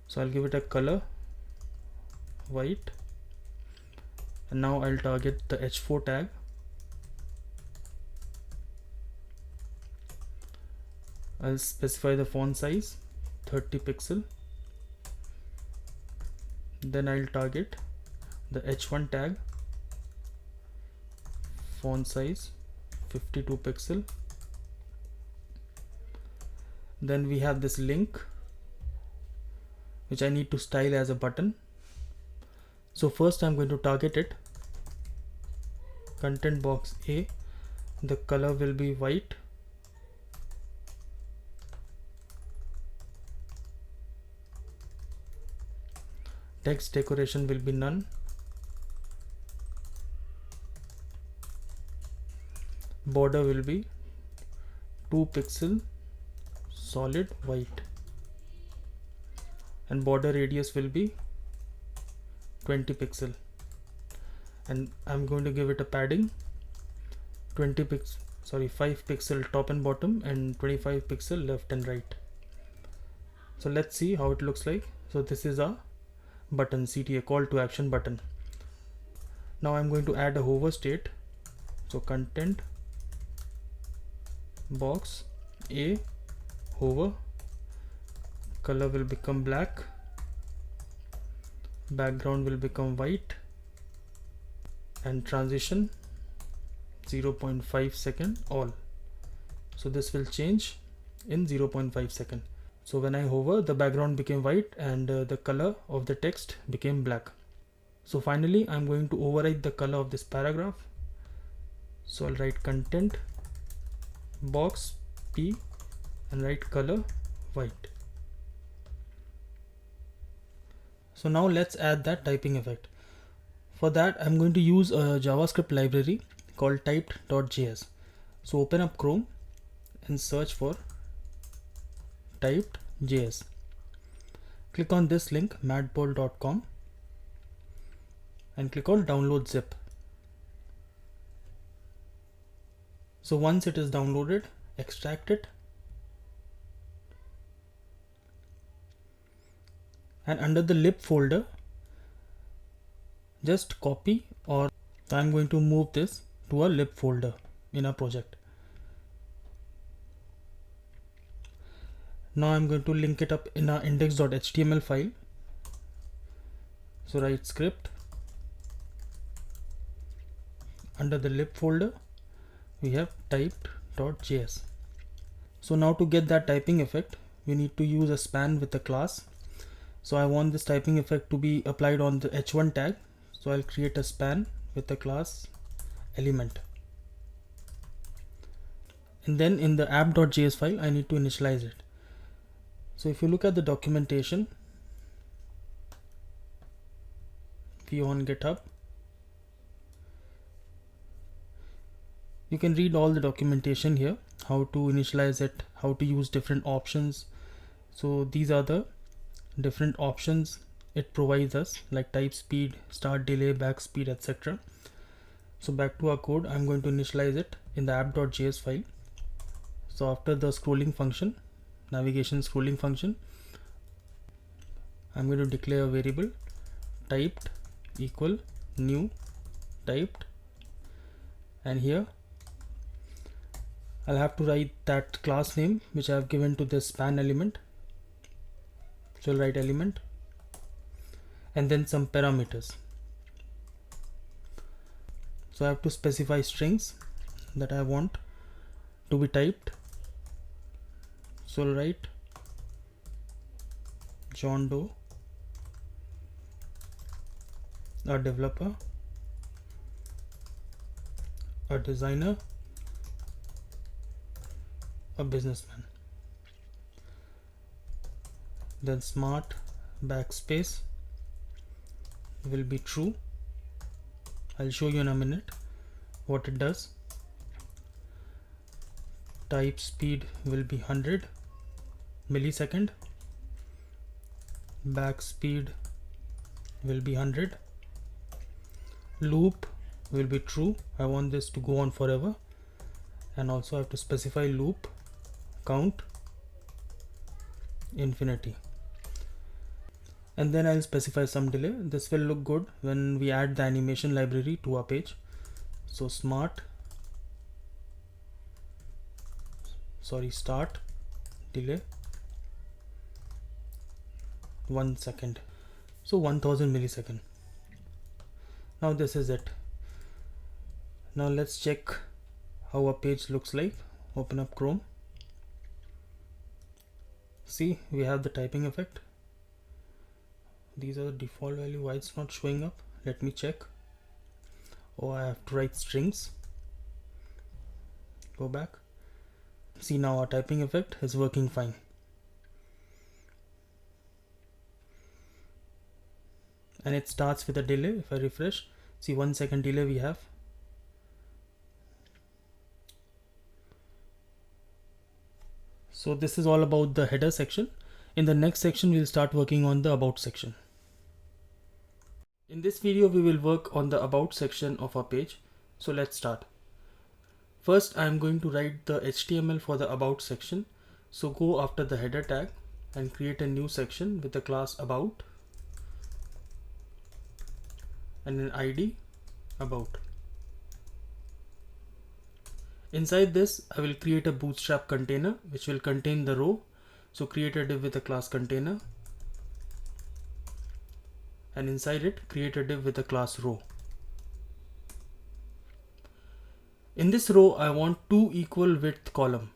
So I'll give it a color white, and now I'll target the H4 tag. I'll specify the font size 30 pixel. Then I'll target the H1 tag, font size 52 pixel. Then we have this link, which I need to style as a button. So first I'm going to target it, content box A. The color will be white. Text decoration will be none. Border will be 2 pixel solid white, and border radius will be 20 pixel, and I'm going to give it a padding 5 pixel top and bottom and 25 pixel left and right. So let's see how it looks like. So this is a button, CTA, call to action button. Now I'm going to add a hover state. So content box A hover, color will become black, background will become white, and transition 0.5 second all. So this will change in 0.5 second. So when I hover, the background became white and the color of the text became black. So finally I'm going to override the color of this paragraph. So I'll write content box P and write color white. So now let's add that typing effect. For that I'm going to use a JavaScript library called typed.js. So open up Chrome and search for typed.js. Click on this link, madball.com, and click on download zip. So once it is downloaded, extract it, and under the lib folder just copy, or I'm going to move this to a lib folder in a project. Now I'm going to link it up in our index.html file. So write script, under the lib folder we have typed.js. So now to get that typing effect, we need to use a span with a class. So I want this typing effect to be applied on the h1 tag. So I'll create a span with the class element. And then in the app.js file, I need to initialize it. So if you look at the documentation, view on GitHub, you can read all the documentation here, how to initialize it, how to use different options. So these are the different options it provides us, like type speed, start delay, back speed, etc. So back to our code, I'm going to initialize it in the app.js file. So after the scrolling function, navigation scrolling function, I'm going to declare a variable typed equal new typed, and here I'll have to write that class name which I have given to this span element. So I'll write element and then some parameters. So I have to specify strings that I want to be typed. So I'll write John Doe, a developer, a designer, a businessman. Then smart backspace will be true. I'll show you in a minute what it does. Type speed will be 100 millisecond. Back speed will be 100. Loop will be true. I want this to go on forever, and also I have to specify loop count infinity, and then I'll specify some delay. This will look good when we add the animation library to our page. So start delay 1 second, so 1000 millisecond. Now this is it. Now let's check how our page looks like. Open up Chrome. See, we have the typing effect. These are the default value. Why it's not showing up? Let me check. Oh, I have to write strings. Go back. See, now our typing effect is working fine. And it starts with a delay. If I refresh, see, 1 second delay we have. So this is all about the header section. In the next section, we'll start working on the about section. In this video, we will work on the about section of our page. So let's start. First, I'm going to write the HTML for the about section. So go after the header tag and create a new section with the class about and an ID about. Inside this, I will create a Bootstrap container which will contain the row. So create a div with a class container, and inside it create a div with a class row. In this row, I want two equal width column,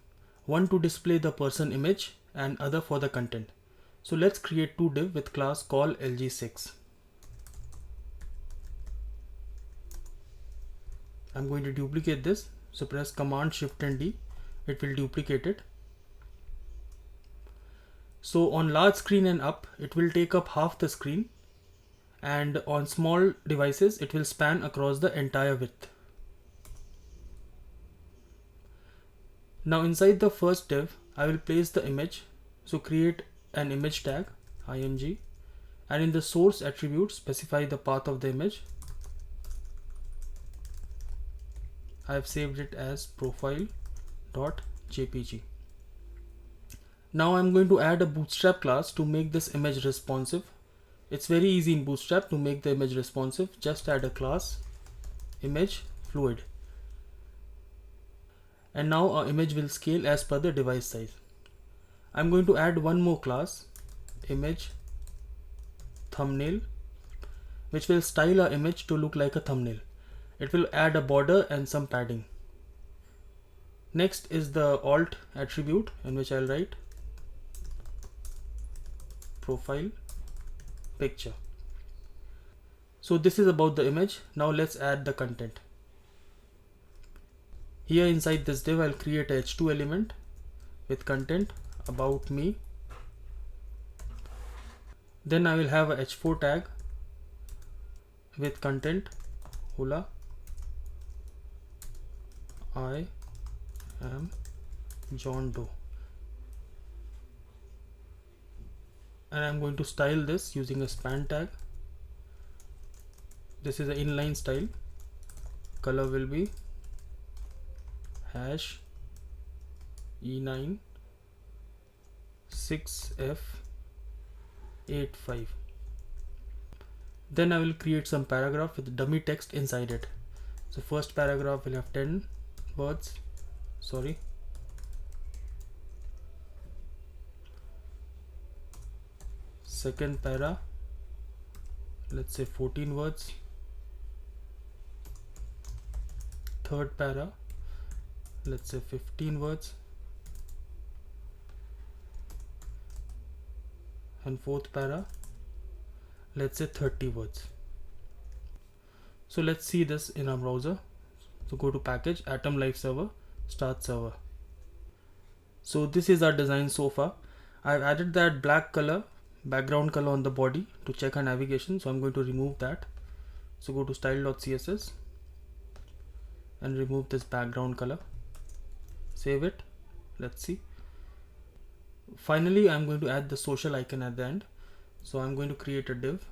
one to display the person image and other for the content. So let's create two div with class call LG6. I'm going to duplicate this. So press Command Shift and D, it will duplicate it. So on large screen and up, it will take up half the screen, and on small devices, it will span across the entire width. Now inside the first div, I will place the image. So create an image tag, img, and in the source attribute, specify the path of the image. I have saved it as profile.jpg. Now I'm going to add a Bootstrap class to make this image responsive. It's very easy in Bootstrap to make the image responsive. Just add a class image fluid. And now our image will scale as per the device size. I'm going to add one more class, image thumbnail, which will style our image to look like a thumbnail. It will add a border and some padding. Next is the alt attribute, in which I'll write profile picture. So this is about the image. Now let's add the content. Here inside this div, I'll create a h2 element with content about me. Then I will have a h4 tag with content hola, I am John Doe. and I'm going to style this using a span tag. This is an inline style. Color will be hash E9 6F85. Then I will create some paragraph with dummy text inside it. So first paragraph will have 10 words. Second para, let's say 14 words. Third para, let's say 15 words. And fourth para, let's say 30 words. So let's see this in our browser. So go to package, Atom Live Server, start server. So this is our design so far. I've added that black color, background color on the body to check our navigation. So I'm going to remove that. So go to style.css and remove this background color. Save it. Let's see. Finally, I'm going to add the social icon at the end. So I'm going to create a div.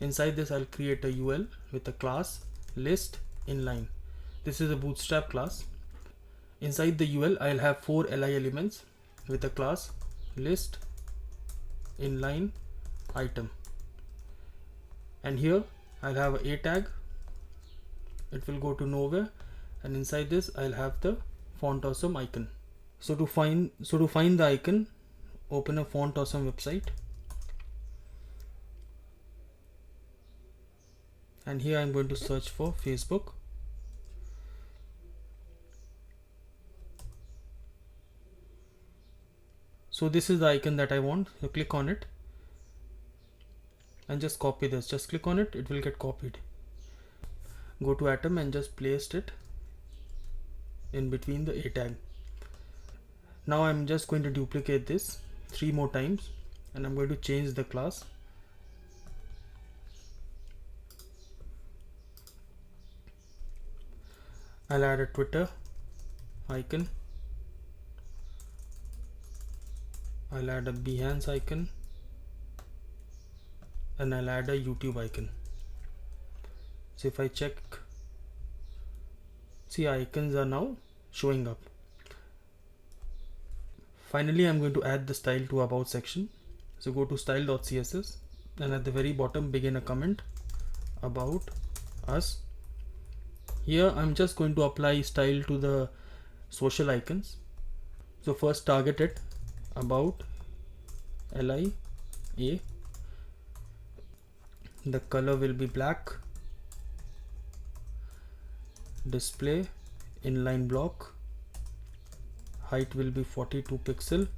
Inside this, I'll create a UL with a class list inline. This is a Bootstrap class. Inside the UL, I'll have 4 li elements with a class list inline item. And here I'll have a tag. It will go to nowhere, and inside this I'll have the font awesome icon. So to find the icon, open a font awesome website, and here I'm going to search for Facebook. So this is the icon that I want. So click on it and just copy this. Just click on it, it will get copied. Go to Atom and just paste it in between the tag. Now I'm just going to duplicate this 3 more times, and I'm going to change the class. I'll add a Twitter icon. I'll add a Behance icon, and I'll add a YouTube icon. So if I check, see, icons are now showing up. Finally, I'm going to add the style to about section. So go to style.css and at the very bottom begin a comment about us. Here I'm just going to apply style to the social icons. So first target it about LIA. The color will be black. Display inline block. Height will be 42 pixel.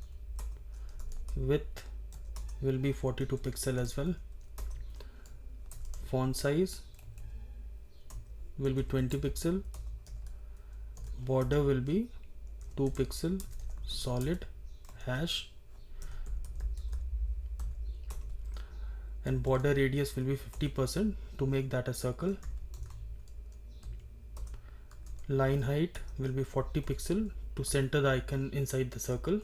Width will be 42 pixel as well. Font size will be 20 pixel. Border will be 2 pixel solid hash, and border radius will be 50% to make that a circle. Line height will be 40 pixel to center the icon inside the circle.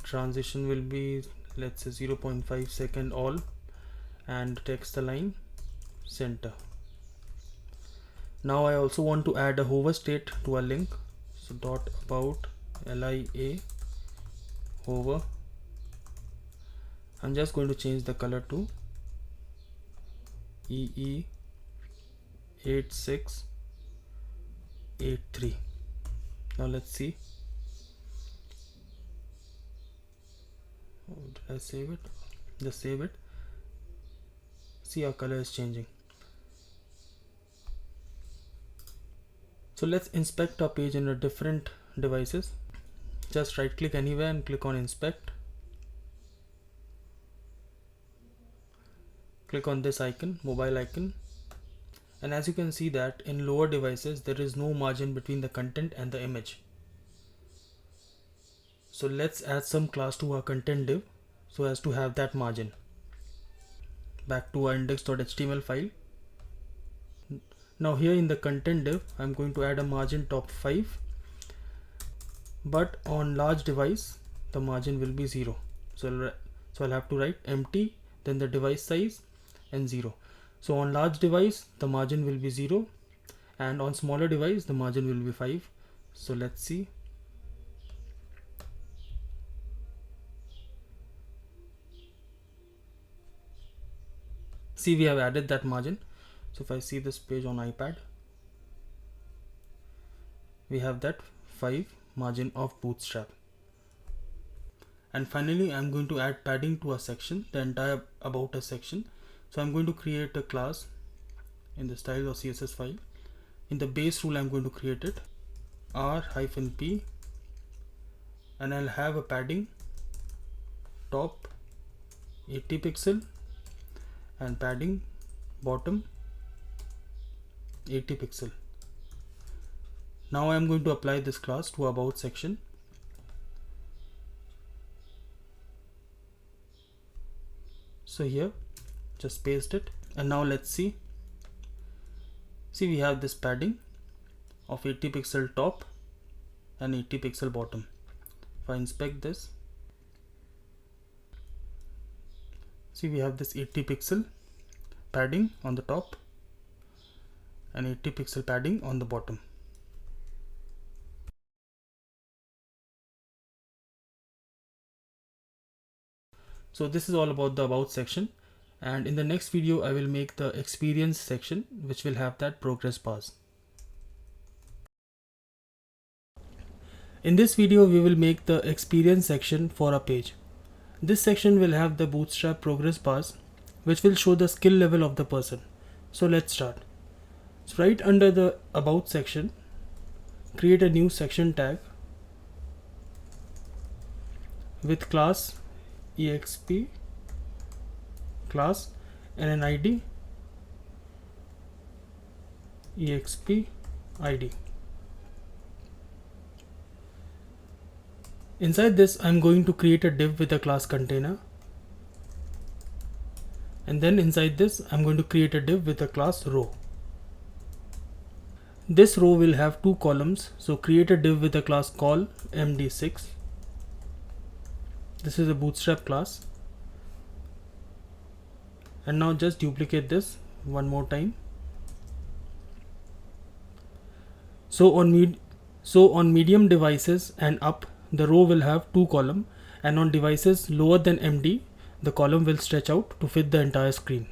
Transition will be, let's say, 0.5 second all, and text align center. Now I also want to add a hover state to a link. So dot about LIA hover. I'm just going to change the color to EE8683. Now let's see. Oh, did I save it? Just save it. See, our color is changing. So let's inspect our page in a different devices. Just right click anywhere and click on inspect. Click on this icon, mobile icon, and as you can see that in lower devices there is no margin between the content and the image. So let's add some class to our content div so as to have that margin. Back to our index.html file. Now here in the content div, I'm going to add a margin top 5 but on large device the margin will be 0. So I'll have to write empty, then the device size and 0. So on large device the margin will be 0, and on smaller device the margin will be 5. So let's see. See, we have added that margin. So if I see this page on iPad, we have that 5 margin of Bootstrap. And finally, I'm going to add padding to a section, the entire about us section. So I'm going to create a class in the style of CSS file. In the base rule, I'm going to create it r-p, and I'll have a padding top 80 pixel and padding bottom 80 pixel. Now I am going to apply this class to about section. So here, just paste it, and now let's see. See, we have this padding of 80 pixel top and 80 pixel bottom. If I inspect this, see, we have this 80 pixel padding on the top and 80 pixel padding on the bottom. So this is all about the about section, and in the next video I will make the experience section, which will have that progress bars. In this video we will make the experience section for a page. This section will have the Bootstrap progress bars, which will show the skill level of the person. So let's start. So right under the about section, create a new section tag with class exp class and an ID exp ID. Inside this I'm going to create a div with a class container, and then inside this I'm going to create a div with a class row. This row will have 2 columns, so create a div with a class call md6. This is a Bootstrap class, and now just duplicate this one more time. So on medium devices and up, the row will have 2 columns, and on devices lower than MD, the column will stretch out to fit the entire screen.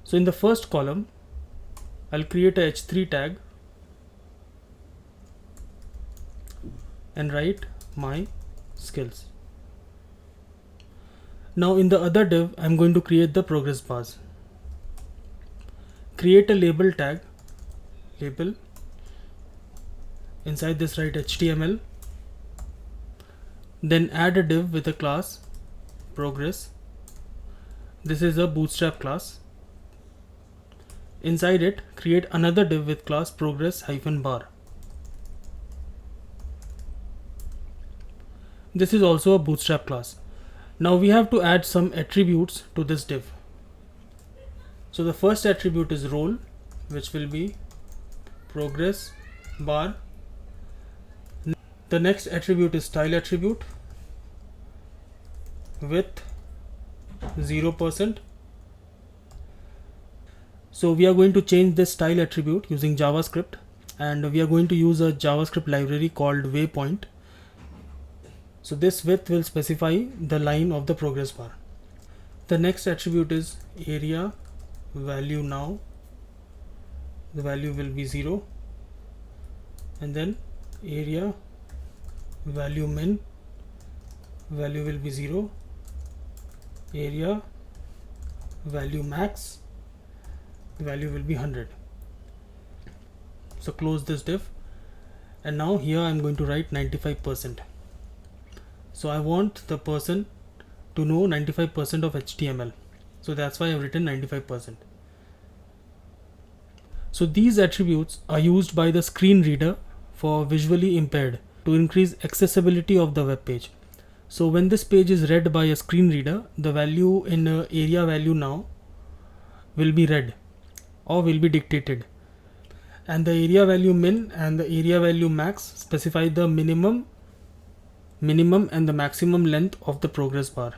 So in the first column, I'll create a h3 tag and write my skills. Now in the other div, I'm going to create the progress bars. Create a label tag, label. Inside this write HTML. Then add a div with a class progress. This is a Bootstrap class. Inside it, create another div with class progress-bar. This is also a Bootstrap class. Now we have to add some attributes to this div. So the first attribute is role, which will be progress bar. The next attribute is style attribute, width 0%. So we are going to change this style attribute using JavaScript, and we are going to use a JavaScript library called Waypoint. So this width will specify the line of the progress bar. The next attribute is area value now. The value will be 0, and then area value min, value will be 0, area value max, value will be 100. So close this div, and now here I'm going to write 95%. So I want the person to know 95% of HTML. So that's why I've written 95%. So these attributes are used by the screen reader for visually impaired to increase accessibility of the web page. So when this page is read by a screen reader, the value in area value now will be read or will be dictated. And the area value min and the area value max specify the minimum minimum and the maximum length of the progress bar.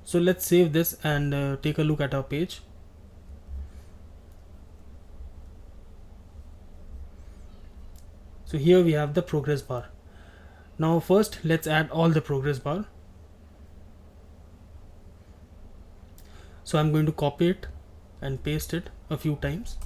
So let's save this and take a look at our page. So here we have the progress bar. Now first let's add all the progress bar. So I'm going to copy it and paste it a few times.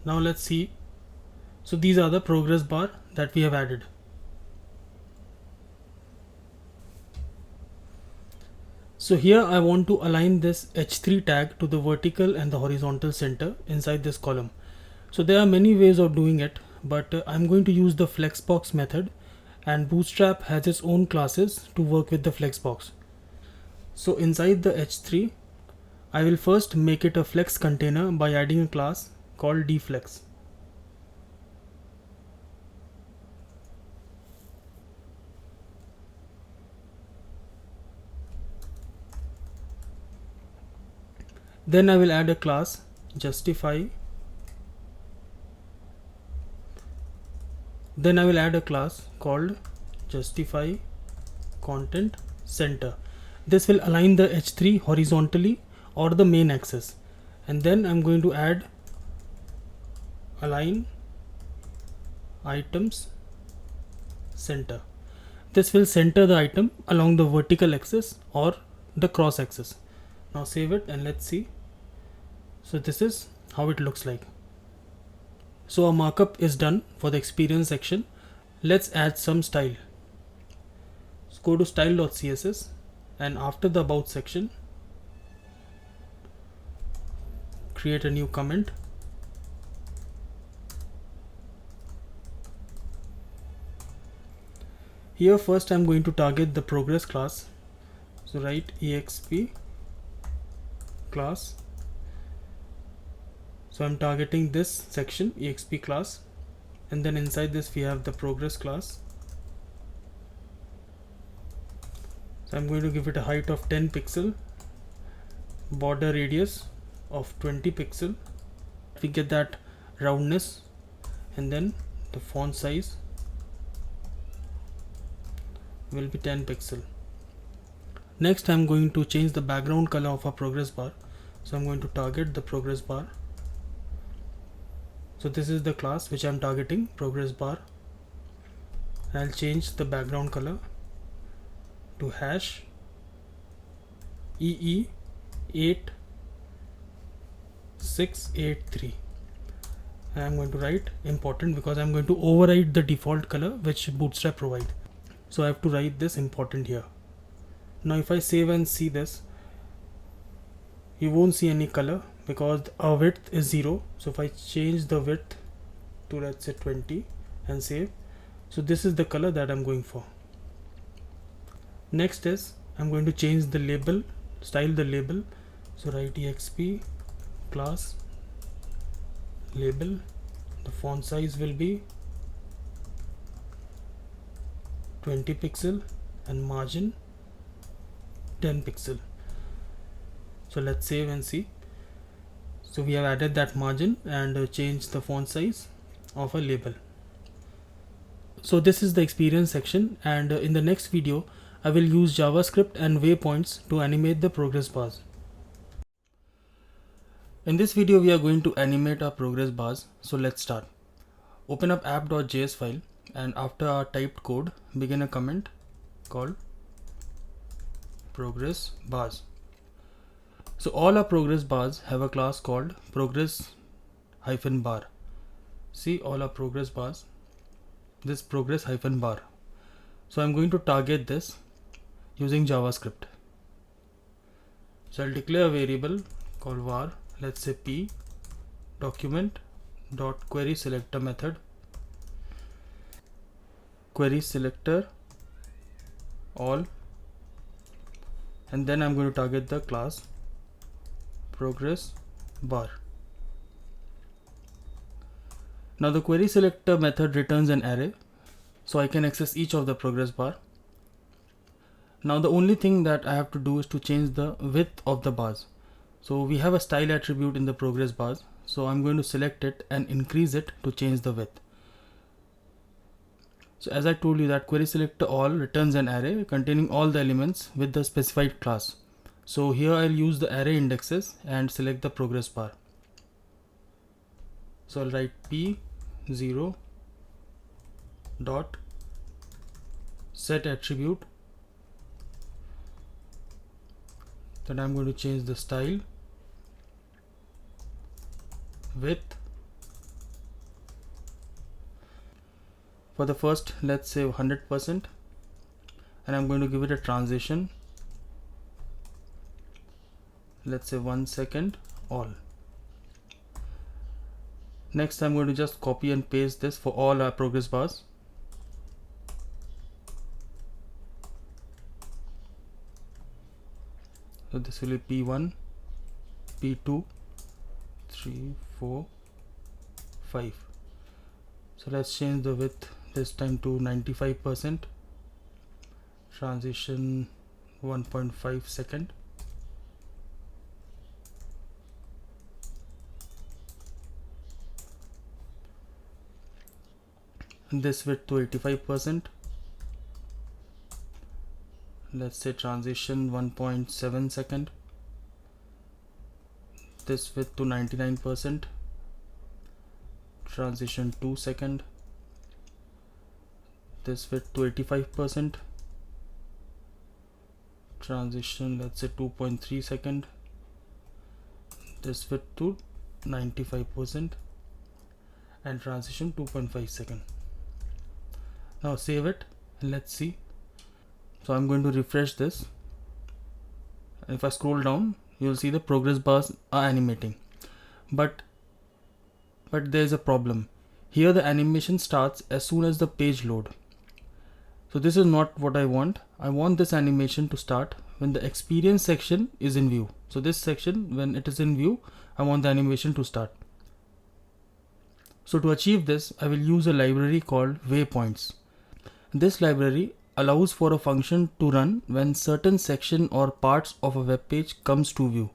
Now let's see. So these are the progress bar that we have added. So here I want to align this H3 tag to the vertical and the horizontal center inside this column. So there are many ways of doing it, but I'm going to use the Flexbox method, and Bootstrap has its own classes to work with the Flexbox. So inside the H3, I will first make it a flex container by adding a class called dflex. Then I will add a class justify. Then I will add a class called justify content center. This will align the H3 horizontally or the main axis. And then I'm going to add align items center. This will center the item along the vertical axis or the cross axis. Now save it and let's see. So this is how it looks like. So our markup is done for the experience section. Let's add some style. So go to style.css and after the about section, create a new comment. Here first I'm going to target the progress class. So write exp class. So I'm targeting this section exp class, and then inside this we have the progress class. So I'm going to give it a height of 10 pixel, border radius of 20 pixel. We get that roundness, and then the font size will be 10 pixel. Next I'm going to change the background color of our progress bar. So I'm going to target the progress bar. So this is the class which I'm targeting, progress bar. I'll change the background color to hash EE8683. And I'm going to write important because I'm going to override the default color which Bootstrap provides. So I have to write this important here. Now if I save and see this, you won't see any color because our width is 0. So if I change the width to let's say 20 and save, so this is the color that I'm going for. Next is I'm going to change the label, style the label. So write exp class label. The font size will be 20 pixel and margin 10 pixel. So let's save and see. So we have added that margin and changed the font size of a label. So this is the experience section, and in the next video I will use JavaScript and waypoints to animate the progress bars. In this video we are going to animate our progress bars. So let's start. Open up app.js file, and after our typed code, begin a comment called progress bars. So all our progress bars have a class called progress-bar. See all our progress bars, this progress-bar. So I'm going to target this using JavaScript. So I'll declare a variable called var, let's say p, document dot query selector method, query selector all, and then I'm going to target the class progress bar. Now the query selector method returns an array, so I can access each of the progress bar. Now the only thing that I have to do is to change the width of the bars. So we have a style attribute in the progress bars, so I'm going to select it and increase it to change the width. So as I told you that query selector all returns an array containing all the elements with the specified class. So here I'll use the array indexes and select the progress bar. So I'll write p0 dot set attribute, then I'm going to change the style, width. For the first, let's say 100%, and I'm going to give it a transition, let's say 1 second all. Next I'm going to just copy and paste this for all our progress bars. So this will be P1, P2, 3, 4, 5. So let's change the width this time to 95%, transition 1.5 second. And this width to 85%. Let's say transition 1.7 second. This width to 99%, transition 2 second. This width to 85%, transition let's say 2.3 second. This width to 95% and transition 2.5 second. Now save it and let's see. So I'm going to refresh this. If I scroll down, you'll see the progress bars are animating, but there's a problem. Here the animation starts as soon as the page load. So this is not what I want. I want this animation to start when the experience section is in view. So this section, when it is in view, I want the animation to start. So to achieve this, I will use a library called Waypoints. This library allows for a function to run when certain section or parts of a web page comes to view.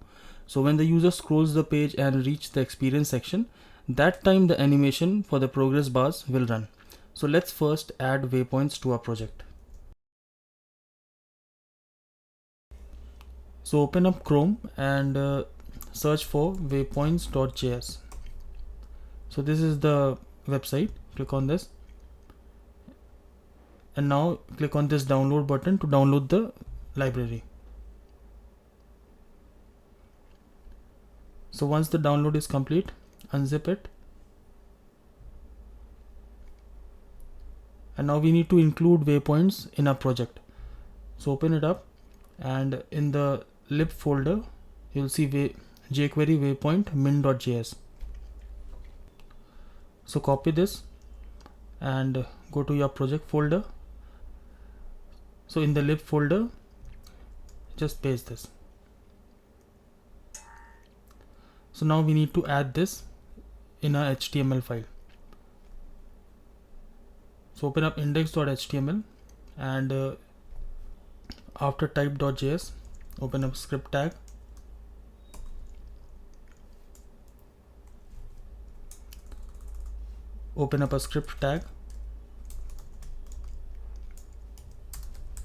So when the user scrolls the page and reach the experience section, that time the animation for the progress bars will run. So let's first add waypoints to our project. So open up Chrome and search for waypoints.js. So this is the website. Click on this. And now click on this download button to download the library. So once the download is complete, unzip it. And now we need to include waypoints in our project. So open it up, and in the lib folder, you'll see jQuery waypoint min.js. So copy this and go to your project folder. So in the lib folder, just paste this. So now we need to add this in our HTML file. So open up index.html and after type.js, open up script tag. Open up a script tag.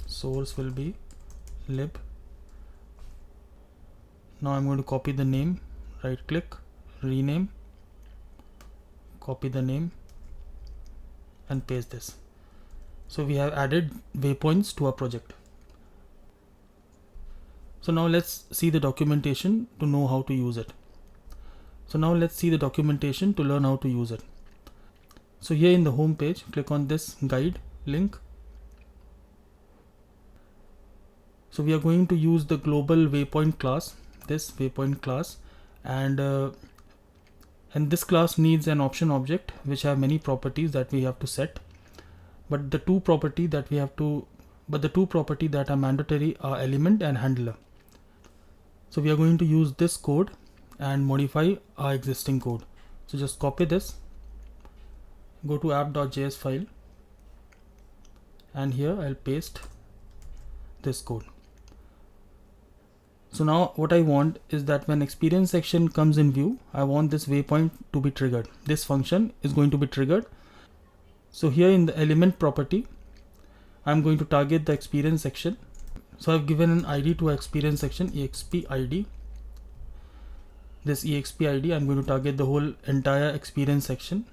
Source will be lib. Now I'm going to copy the name, right click, rename, copy the name and paste this. So we have added waypoints to our project. So now let's see the documentation to know how to use it. So now let's see the documentation to learn how to use it. So here in the home page, click on this guide link. So we are going to use the global waypoint class, this waypoint class, and And this class needs an option object which have many properties that we have to set. But the two property that are mandatory are element and handler. So we are going to use this code and modify our existing code. So just copy this, go to app.js file, and here I'll paste this code. So now what I want is that when experience section comes in view, I want this waypoint to be triggered. This function is going to be triggered. So here in the element property, I'm going to target the experience section. So I've given an ID to our experience section, exp ID. This exp ID, I'm going to target the whole entire experience section.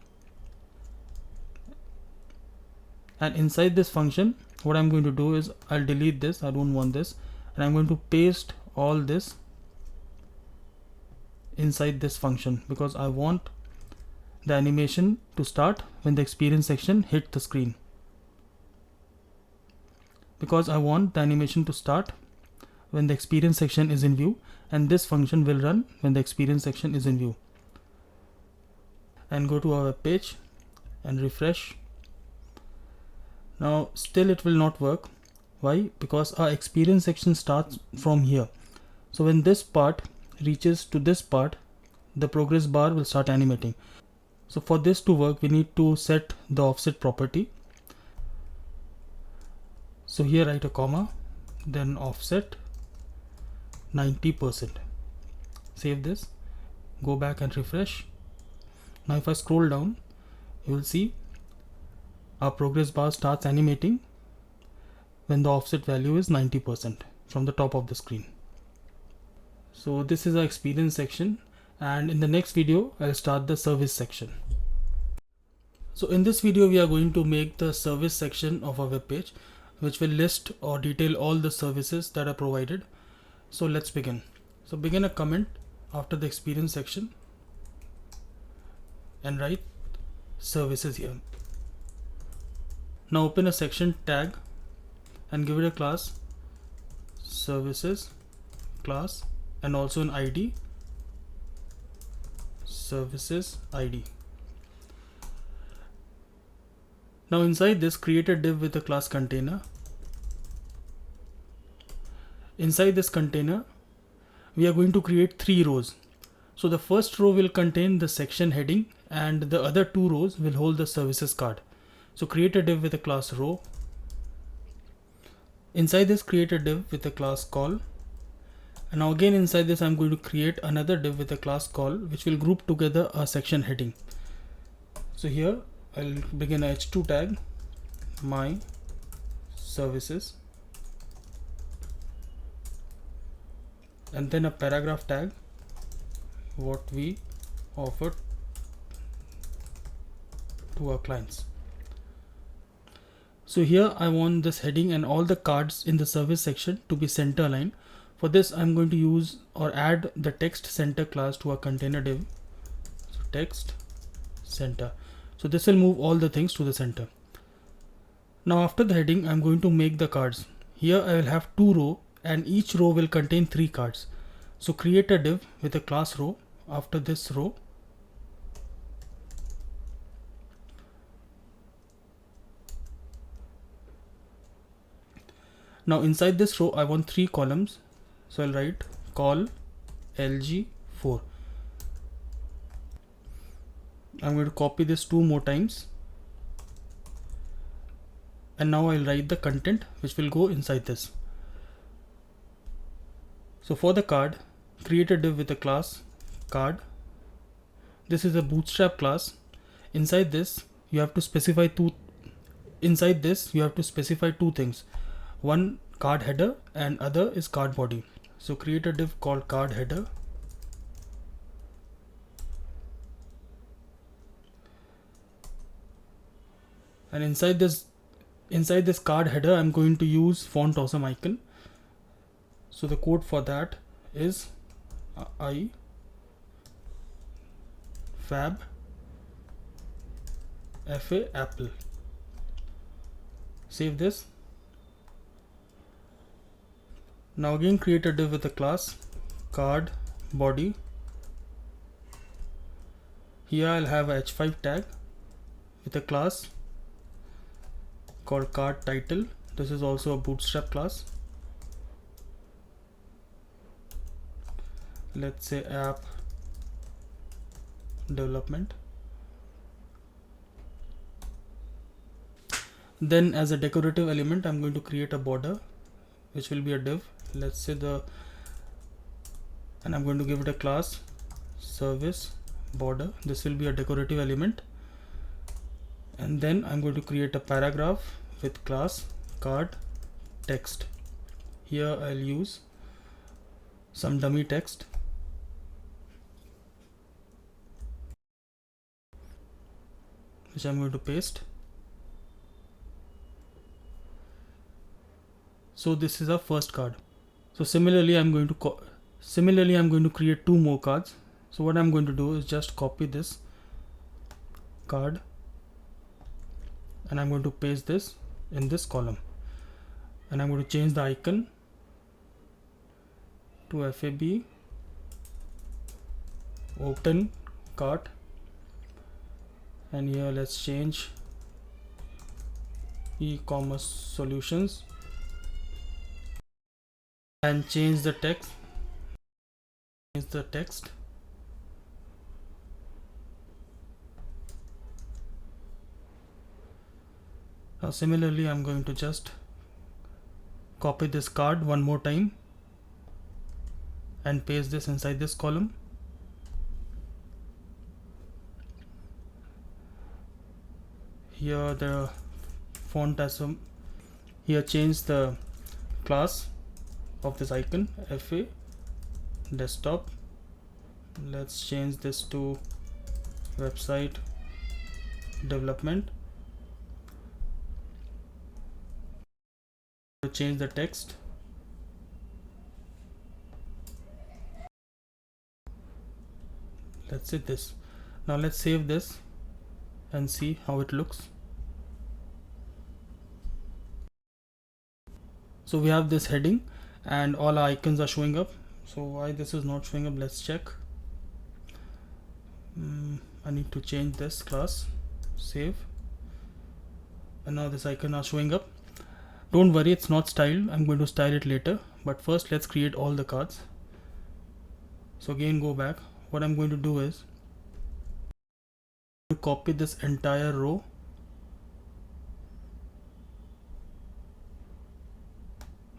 And inside this function, what I'm going to do is I'll delete this. I don't want this. And I'm going to paste all this inside this function because I want the animation to start when the experience section hit the screen. Because I want the animation to start when the experience section is in view, and this function will run when the experience section is in view. And go to our web page and refresh. Now still it will not work. Why? Because our experience section starts from here. So when this part reaches to this part, the progress bar will start animating. So for this to work, we need to set the offset property. So here write a comma, then offset 90%. Save this, go back and refresh. Now if I scroll down, you will see our progress bar starts animating when the offset value is 90% from the top of the screen. So this is our experience section, and in the next video I'll start the service section. So in this video we are going to make the service section of our web page, which will list or detail all the services that are provided. So let's begin. So begin a comment after the experience section and write services here. Now open a section tag and give it a class services class and also an ID services ID. Now inside this, create a div with a class container. Inside this container, we are going to create 3 rows. So the first row will contain the section heading and the other 2 rows will hold the services card. So create a div with a class row. Inside this, create a div with a class call. And now again inside this, I'm going to create another div with a class call, which will group together a section heading. So here I'll begin a h2 tag, my services, and then a paragraph tag, what we offer to our clients. So here I want this heading and all the cards in the service section to be center aligned. For this I'm going to use or add the text center class to our container div. So text center. So this will move all the things to the center. Now after the heading, I'm going to make the cards. Here I will have 2 rows and each row will contain 3 cards. So create a div with a class row after this row. Now inside this row I want 3 columns. So I'll write call LG4. I'm going to copy this 2 more times. And now I'll write the content which will go inside this. So for the card, create a div with a class card. This is a Bootstrap class. Inside this you have to specify two things. One card header and other is card body. So create a div called card header. And inside this card header, I'm going to use font awesome icon. So the code for that is I fab fa apple. Save this. Now again create a div with a class card body. Here I'll have a h5 tag with a class called card title. This is also a Bootstrap class. Let's say app development. Then as a decorative element, I'm going to create a border which will be a div. Let's say and I'm going to give it a class service border. This will be a decorative element. And then I'm going to create a paragraph with class card text. Here I'll use some dummy text. Which I'm going to paste. So this is our first card. So similarly I'm going to create two more cards. So what I'm going to do is just copy this card and I'm going to paste this in this column, and I'm going to change the icon to FAB open cart, and here let's change e-commerce solutions and change the text. Now similarly I'm going to just copy this card one more time and paste this inside this column. Here the font as here change the class of this icon FA desktop. Let's change this to website development. Change the text. Let's say this. Now let's save this and see how it looks. So we have this heading and all our icons are showing up. So why this is not showing up, let's check. I need to change this class, save, and now this icon are showing up. Don't worry, it's not styled. I'm going to style it later, but first let's create all the cards. So again go back. What I'm going to do is to copy this entire row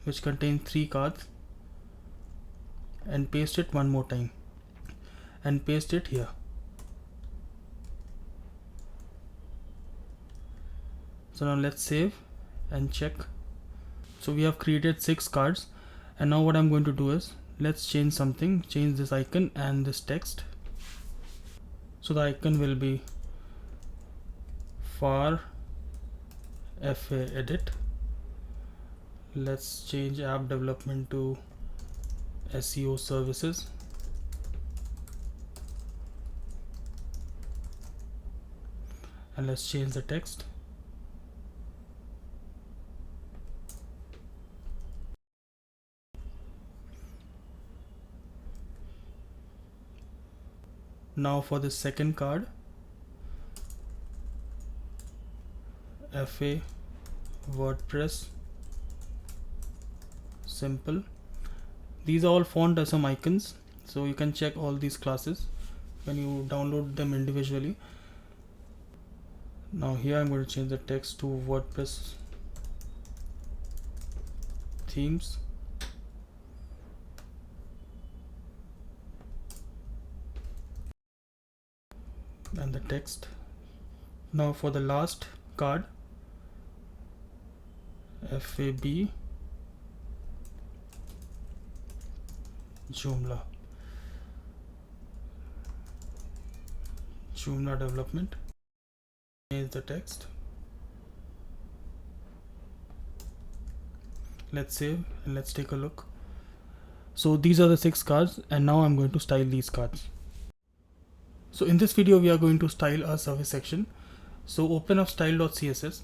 which contains 3 cards and paste it one more time and paste it here. So now let's save and check. So we have created 6 cards, and now what I'm going to do is let's change something, change this icon and this text. So the icon will be far FA edit. Let's change app development to SEO services. And let's change the text. Now for the second card, FA WordPress simple. These are all font as some icons, so you can check all these classes when you download them individually. Now here I'm going to change the text to WordPress themes. And the text. Now for the last card, FAB Joomla development. Change the text. Let's save and let's take a look. So these are the 6 cards, and now I'm going to style these cards. So in this video we are going to style our service section. So open up style.css.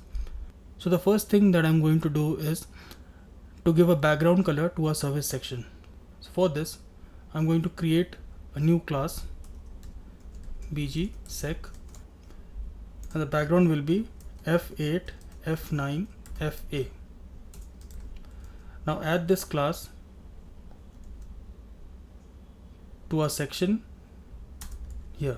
So the first thing that I'm going to do is to give a background color to our service section. So for this I'm going to create a new class bg sec, and the background will be f8 f9 fa. Now add this class to our section here.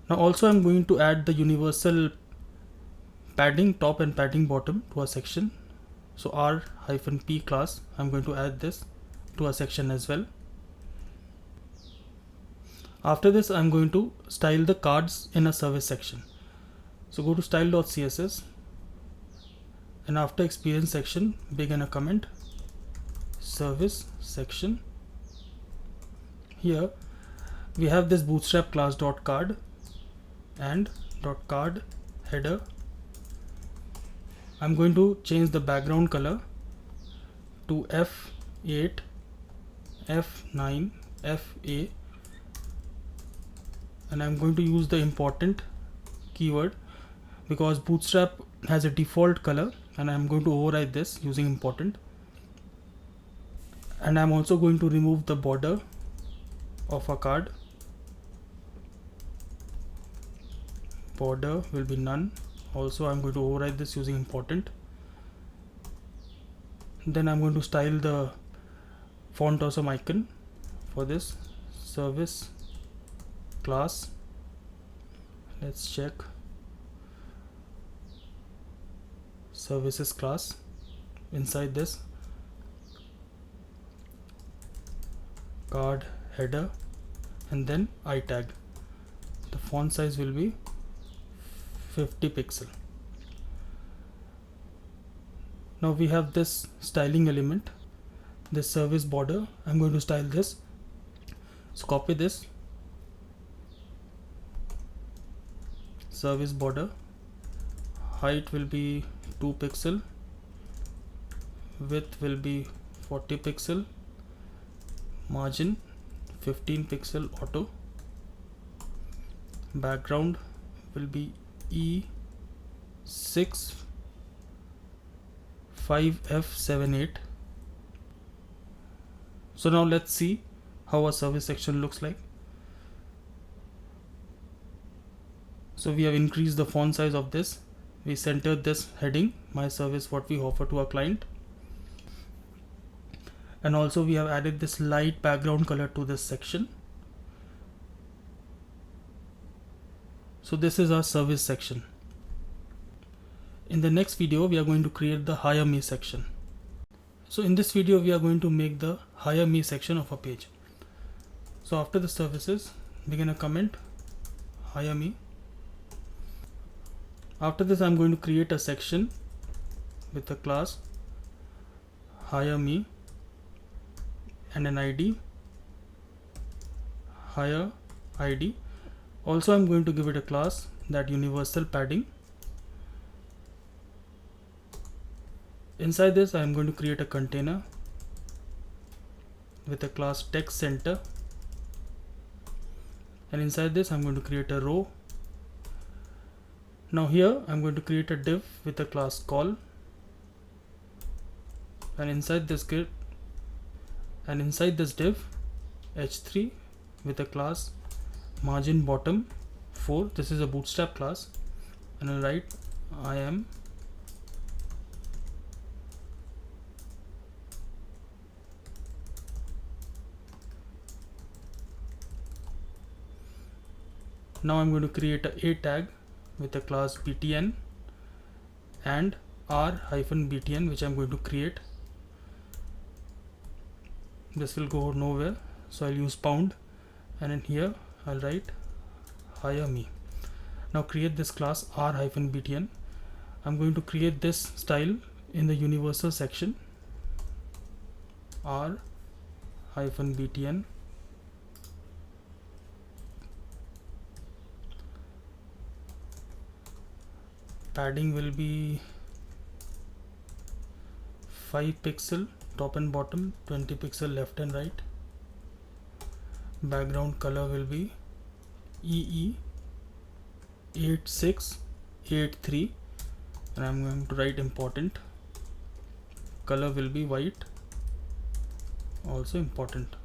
Now also I'm going to add the universal padding top and padding bottom to our section. So r-p class, I'm going to add this to our section as well. After this, I'm going to style the cards in a service section. So go to style.css, and after experience section, begin a comment, service section. Here we have this bootstrap class.card and .card header. I'm going to change the background color to f8 f9 fa, and I'm going to use the important keyword because Bootstrap has a default color, and I'm going to override this using important. And I'm also going to remove the border of a card. Border will be none. Also I'm going to override this using important. Then I'm going to style the font awesome icon for this service class. Let's check services class. Inside this, card header and then I tag. The font size will be 50 pixel. Now we have this styling element, this service border. I'm going to style this. So copy this service border. Height will be 2 pixel. Width will be 40 pixel. Margin 15 pixel auto. Background will be E6 5F78. So now let's see how a service section looks like. So we have increased the font size of this. We centered this heading, my service, what we offer to our client. And also we have added this light background color to this section. So this is our service section. In the next video, we are going to create the Hire Me section. So in this video, we are going to make the Hire Me section of a page. So after the services, begin a comment, Hire Me. After this, I'm going to create a section with a class Hire Me and an ID, Hire ID. Also, I'm going to give it a class, that universal padding. Inside this, I'm going to create a container with a class text center, and inside this, I'm going to create a row. Now here, I'm going to create a div with a class call, and inside this div, h3 with a class margin bottom 4. This is a Bootstrap class, and I'll write I am now I'm going to create a tag with a class btn and r-btn, which I'm going to create. This will go nowhere, so I'll use pound, and in here I'll write Hire Me. Now create this class r-btn. I'm going to create this style in the universal section, r-btn. Padding will be 5 pixel top and bottom, 20 pixel left and right. Background color will be EE8683, and I'm going to write important. Color will be white. also important.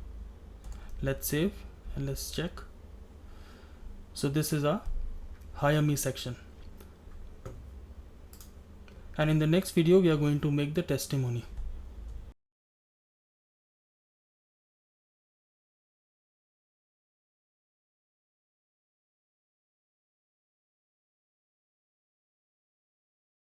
Let's save and let's check. So this is a hire me section, and in the next video we are going to make the testimony.